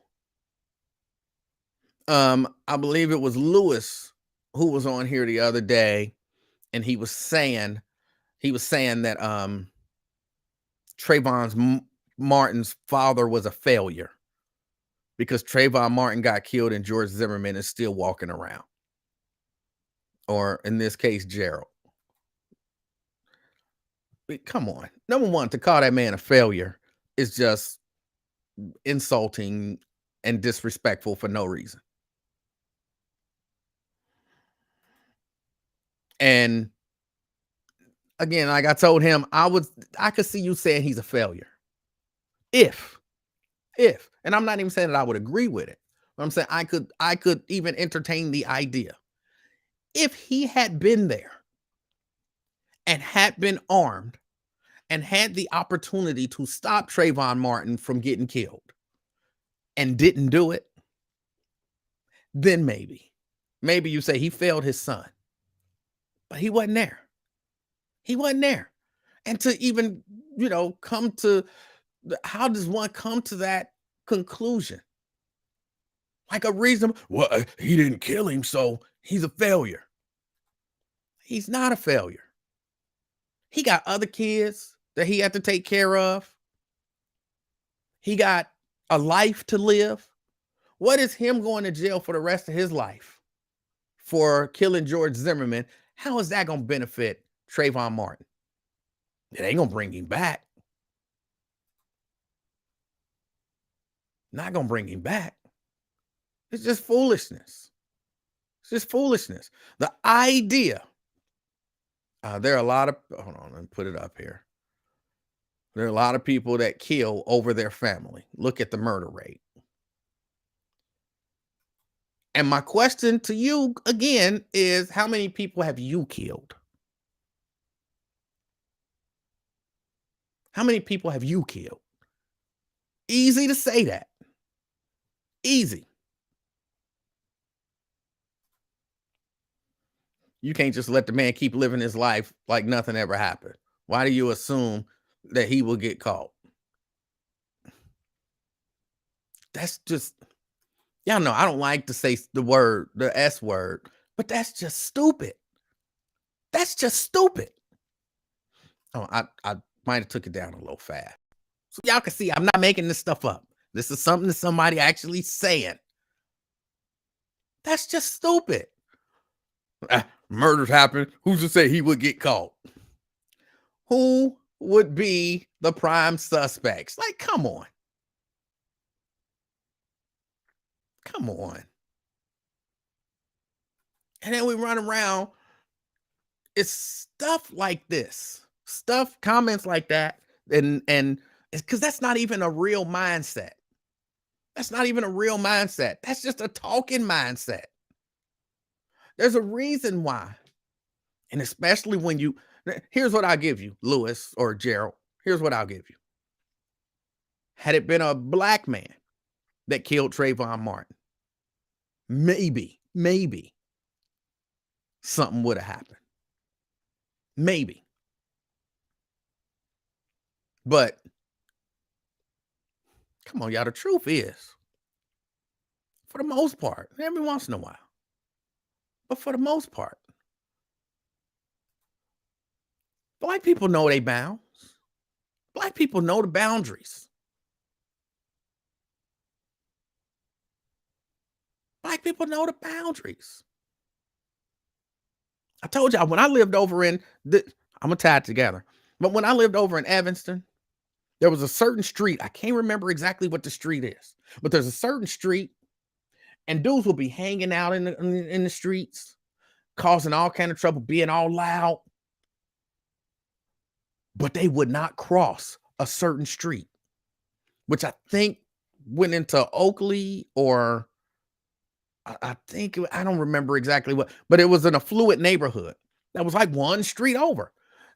I believe it was Lewis who was on here the other day, and he was saying that Martin's father was a failure because Trayvon Martin got killed and George Zimmerman is still walking around. Or in this case, Gerald. Come on. Number one, to call that man a failure is just insulting and disrespectful for no reason. And again, like I told him, I could see you saying he's a failure. If, and I'm not even saying that I would agree with it. But I'm saying I could even entertain the idea. If he had been there and had been armed and had the opportunity to stop Trayvon Martin from getting killed and didn't do it, then maybe you say he failed his son. But he wasn't there. He wasn't there. And to even, come to how does one come to that conclusion? Like a reason, well, he didn't kill him, so he's a failure. He's not a failure. He got other kids that he had to take care of. He got a life to live. What is him going to jail for the rest of his life for killing George Zimmerman? How is that going to benefit Trayvon Martin? It ain't going to bring him back. Not going to bring him back. It's just foolishness. It's just foolishness. The idea. There are a lot of, hold on, let me put it up here. There are a lot of people that kill over their family. Look at the murder rate. And my question to you again is, how many people have you killed? How many people have you killed? Easy to say that. Easy. You can't just let the man keep living his life like nothing ever happened. Why do you assume that he will get caught? That's just, y'all know I don't like to say the S word, but that's just stupid. That's just stupid. Oh, I might have took it down a little fast. So y'all can see I'm not making this stuff up. This is something that somebody actually saying. That's just stupid. Murders happen. Who's to say he would get caught? Who would be the prime suspects? Like, come on. Come on. And then we run around. It's stuff like this. Comments like that. And it's because that's not even a real mindset. That's not even a real mindset. That's just a talking mindset. There's a reason why. And especially when here's what I'll give you, Lewis or Gerald. Here's what I'll give you. Had it been a black man that killed Trayvon Martin, maybe something would have happened. Maybe. But come on, y'all. The truth is, for the most part, every once in a while, but for the most part, black people know they bounds. Black people know the boundaries. Black people know the boundaries. I told y'all when I lived over in I'm gonna tie it together. But when I lived over in Evanston, There was a certain street. I can't remember exactly what the street is, but there's a certain street, and dudes will be hanging out in the streets, causing all kind of trouble, being all loud, but they would not cross a certain street, which I think went into Oakley, or I think I don't remember exactly what, but it was an affluent neighborhood that was like one street over.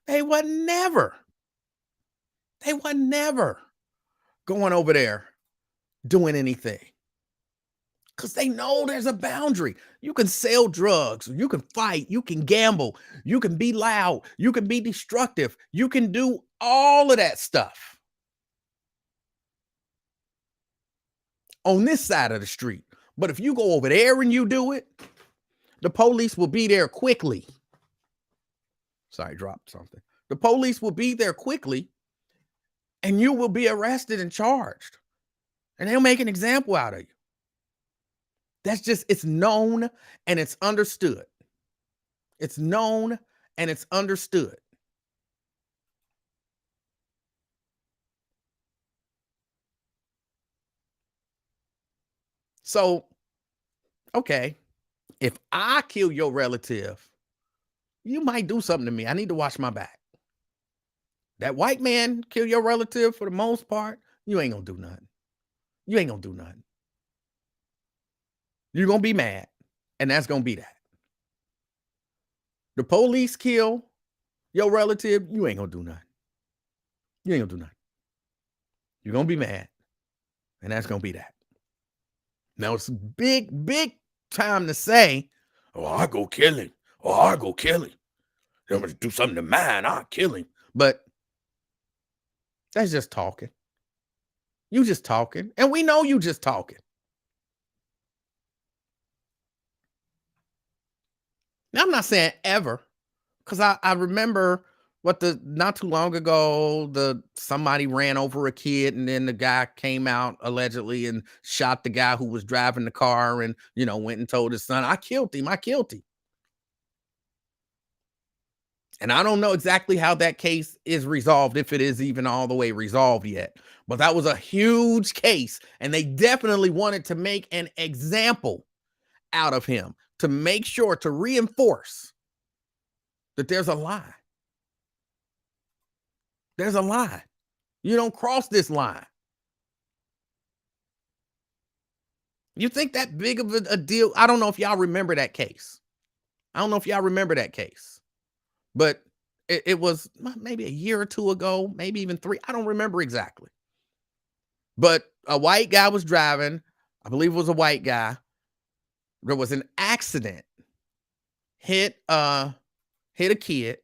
They would never, they would never going over there doing anything because they know there's a boundary. You can sell drugs, you can fight, you can gamble, you can be loud, you can be destructive, you can do all of that stuff on this side of the street. But if you go over there and you do it, the police will be there quickly. Sorry, dropped something. The police will be there quickly and you will be arrested and charged. And they'll make an example out of you. That's just, it's known and it's understood. It's known and it's understood. So, okay, if I kill your relative, you might do something to me. I need to watch my back. That white man kill your relative for the most part, you ain't gonna do nothing. You ain't gonna do nothing. You're gonna be mad, and that's gonna be that. The police kill your relative, you ain't gonna do nothing. You ain't gonna do nothing. You're gonna be mad, and that's gonna be that. Now it's big, big time to say, "Oh, I go kill him. Oh, I go kill him. I'm gonna do something to mine. I'll kill him." But that's just talking. You just talking, and we know you just talking. Now I'm not saying ever, because I remember what the not too long ago, somebody ran over a kid, and then the guy came out allegedly and shot the guy who was driving the car, and went and told his son, "I killed him. I killed him." And I don't know exactly how that case is resolved, if it is even all the way resolved yet. But that was a huge case, and they definitely wanted to make an example out of him to make sure to reinforce that there's a line. There's a line. You don't cross this line. You think that big of a deal? I don't know if y'all remember that case. I don't know if y'all remember that case, but it was maybe a year or two ago, maybe even 3. I don't remember exactly. But a white guy was driving. I believe it was a white guy. There was an accident. Hit a kid,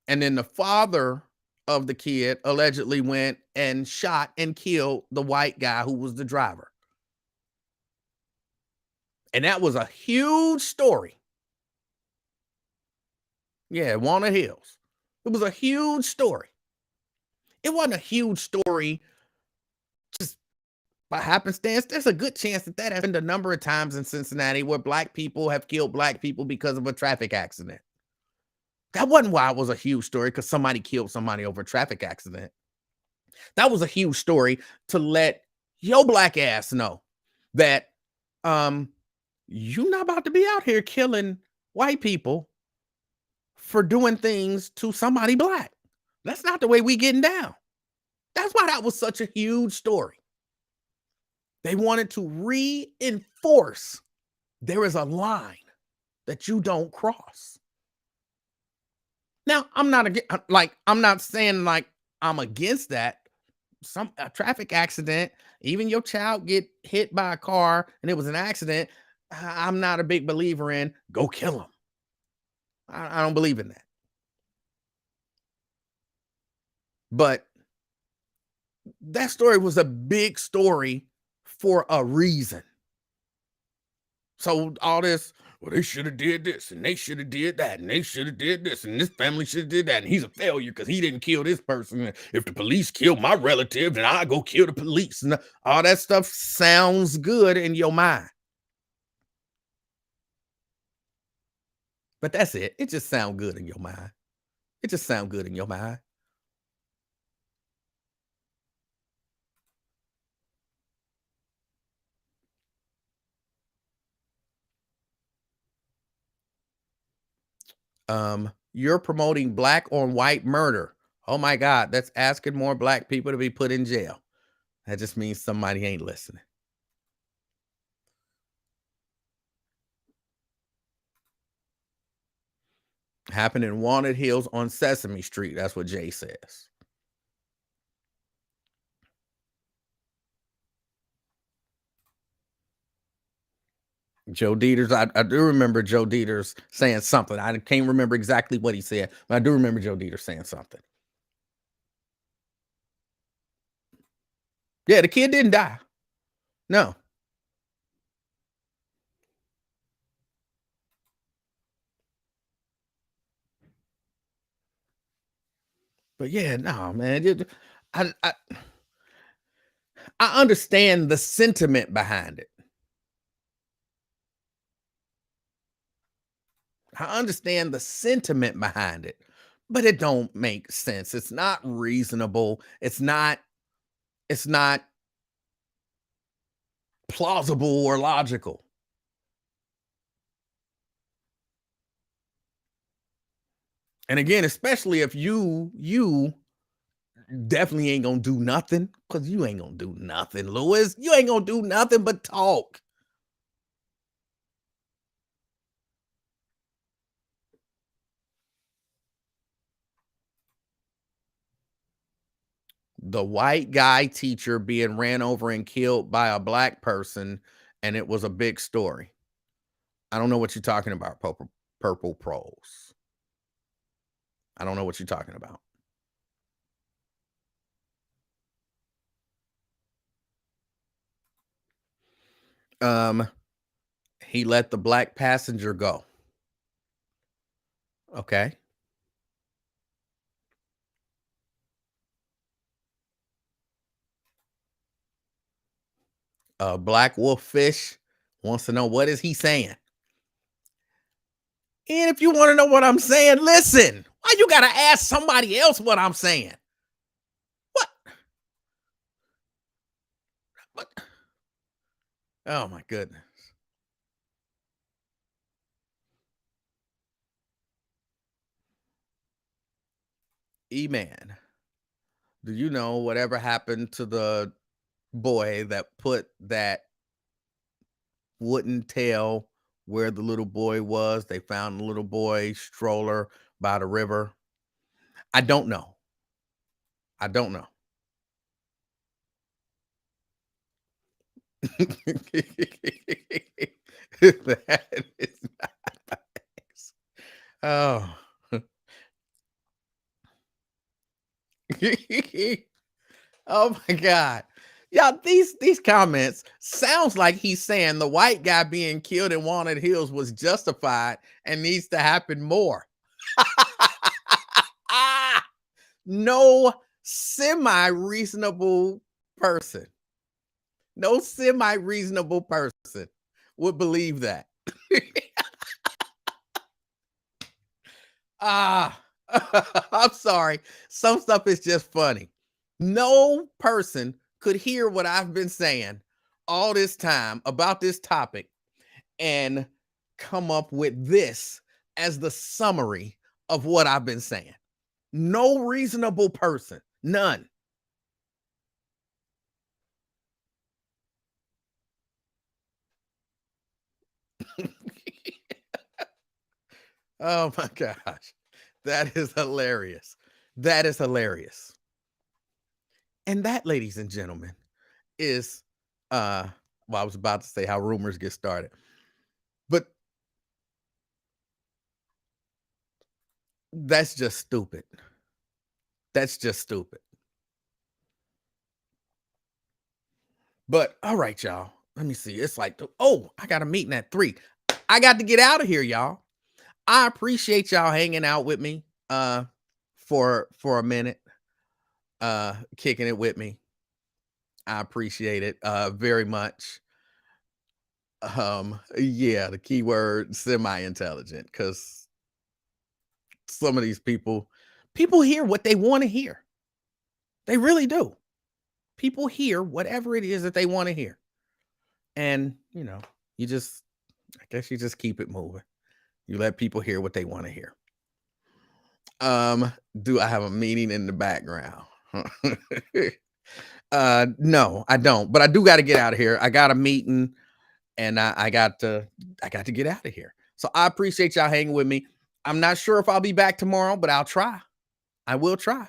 and then the father of the kid allegedly went and shot and killed the white guy who was the driver. And that was a huge story. Yeah, Walnut Hills. It was a huge story. It wasn't a huge story just by happenstance. There's a good chance that happened a number of times in Cincinnati where black people have killed black people because of a traffic accident. That wasn't why it was a huge story, because somebody killed somebody over a traffic accident. That was a huge story to let your black ass know that you're not about to be out here killing white people for doing things to somebody black. That's not the way we getting down. That's why that was such a huge story. They wanted to reinforce there is a line that you don't cross. Now, I'm not saying like I'm against that. A traffic accident, even your child get hit by a car and it was an accident, I'm not a big believer in go kill him. I don't believe in that. But that story was a big story for a reason. So all this, well, they should have did this, and they should have did that, and they should have did this, and this family should have did that, and he's a failure because he didn't kill this person. If the police kill my relative, then I go kill the police. And all that stuff sounds good in your mind. But that's it. It just sounds good in your mind. It just sounds good in your mind. You're promoting black on white murder. Oh my God, that's asking more black people to be put in jail. That just means somebody ain't listening. Happened in Wanted Hills on Sesame Street. That's what Jay says. Joe Dieters, I do remember Joe Dieters saying something. I can't remember exactly what he said, but I do remember Joe Dieters saying something. Yeah, the kid didn't die. No. But yeah, no, man. I I understand the sentiment behind it. I understand the sentiment behind it, but it don't make sense. It's not reasonable. It's not plausible or logical. And again, especially if you definitely ain't gonna do nothing, because you ain't gonna do nothing, Lewis. You ain't gonna do nothing but talk. The white guy teacher being ran over and killed by a black person, and it was a big story. I don't know what you're talking about, Purple Pros. I don't know what you're talking about. Um, he let the black passenger go. Okay. Black Wolf Fish wants to know, what is he saying? And if you want to know what I'm saying, listen. Why you gotta ask somebody else what I'm saying? What? What? Oh my goodness. E-Man, do you know whatever happened to the boy that put that wouldn't tell where the little boy was? They found the little boy stroller by the river. I don't know. I don't know. That is not nice. Oh. Oh my God. Yeah, these comments sounds like he's saying the white guy being killed in Wanted Hills was justified and needs to happen more. No semi-reasonable person, no semi-reasonable person would believe that. Ah, I'm sorry. Some stuff is just funny. No person could hear what I've been saying all this time about this topic and come up with this as the summary of what I've been saying. No reasonable person, none. Oh my gosh. That is hilarious. That is hilarious. And that, ladies and gentlemen, is well, I was about to say how rumors get started. But that's just stupid. That's just stupid. But all right, y'all. Let me see. It's like, oh, I got a meeting at 3. I got to get out of here, y'all. I appreciate y'all hanging out with me for a minute, kicking it with me. I appreciate it very much. Yeah, the keyword semi-intelligent, because some of these people hear what they want to hear. They really do. People hear whatever it is that they want to hear. And, I guess you just keep it moving. You let people hear what they want to hear. Do I have a meeting in the background? No, I don't. But I do got to get out of here. I got a meeting, and I got to get out of here. So I appreciate y'all hanging with me. I'm not sure if I'll be back tomorrow, but I'll try. I will try.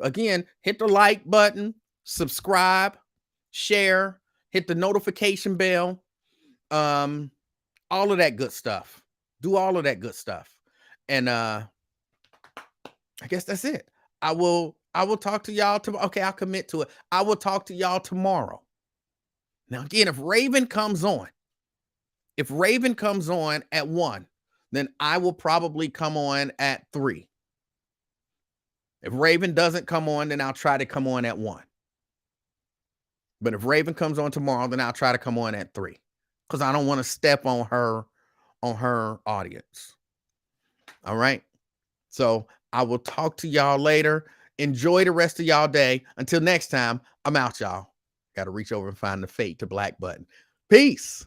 Again, hit the like button, subscribe, share, hit the notification bell, all of that good stuff. Do all of that good stuff. And I guess that's it. I will talk to y'all tomorrow. Okay, I'll commit to it. I will talk to y'all tomorrow. Now, again, if Raven comes on at 1, then I will probably come on at 3. If Raven doesn't come on, then I'll try to come on at 1. But if Raven comes on tomorrow, then I'll try to come on at 3, because I don't want to step on her audience. All right. So I will talk to y'all later. Enjoy the rest of y'all day. Until next time, I'm out, y'all. Got to reach over and find the fate to black button. Peace.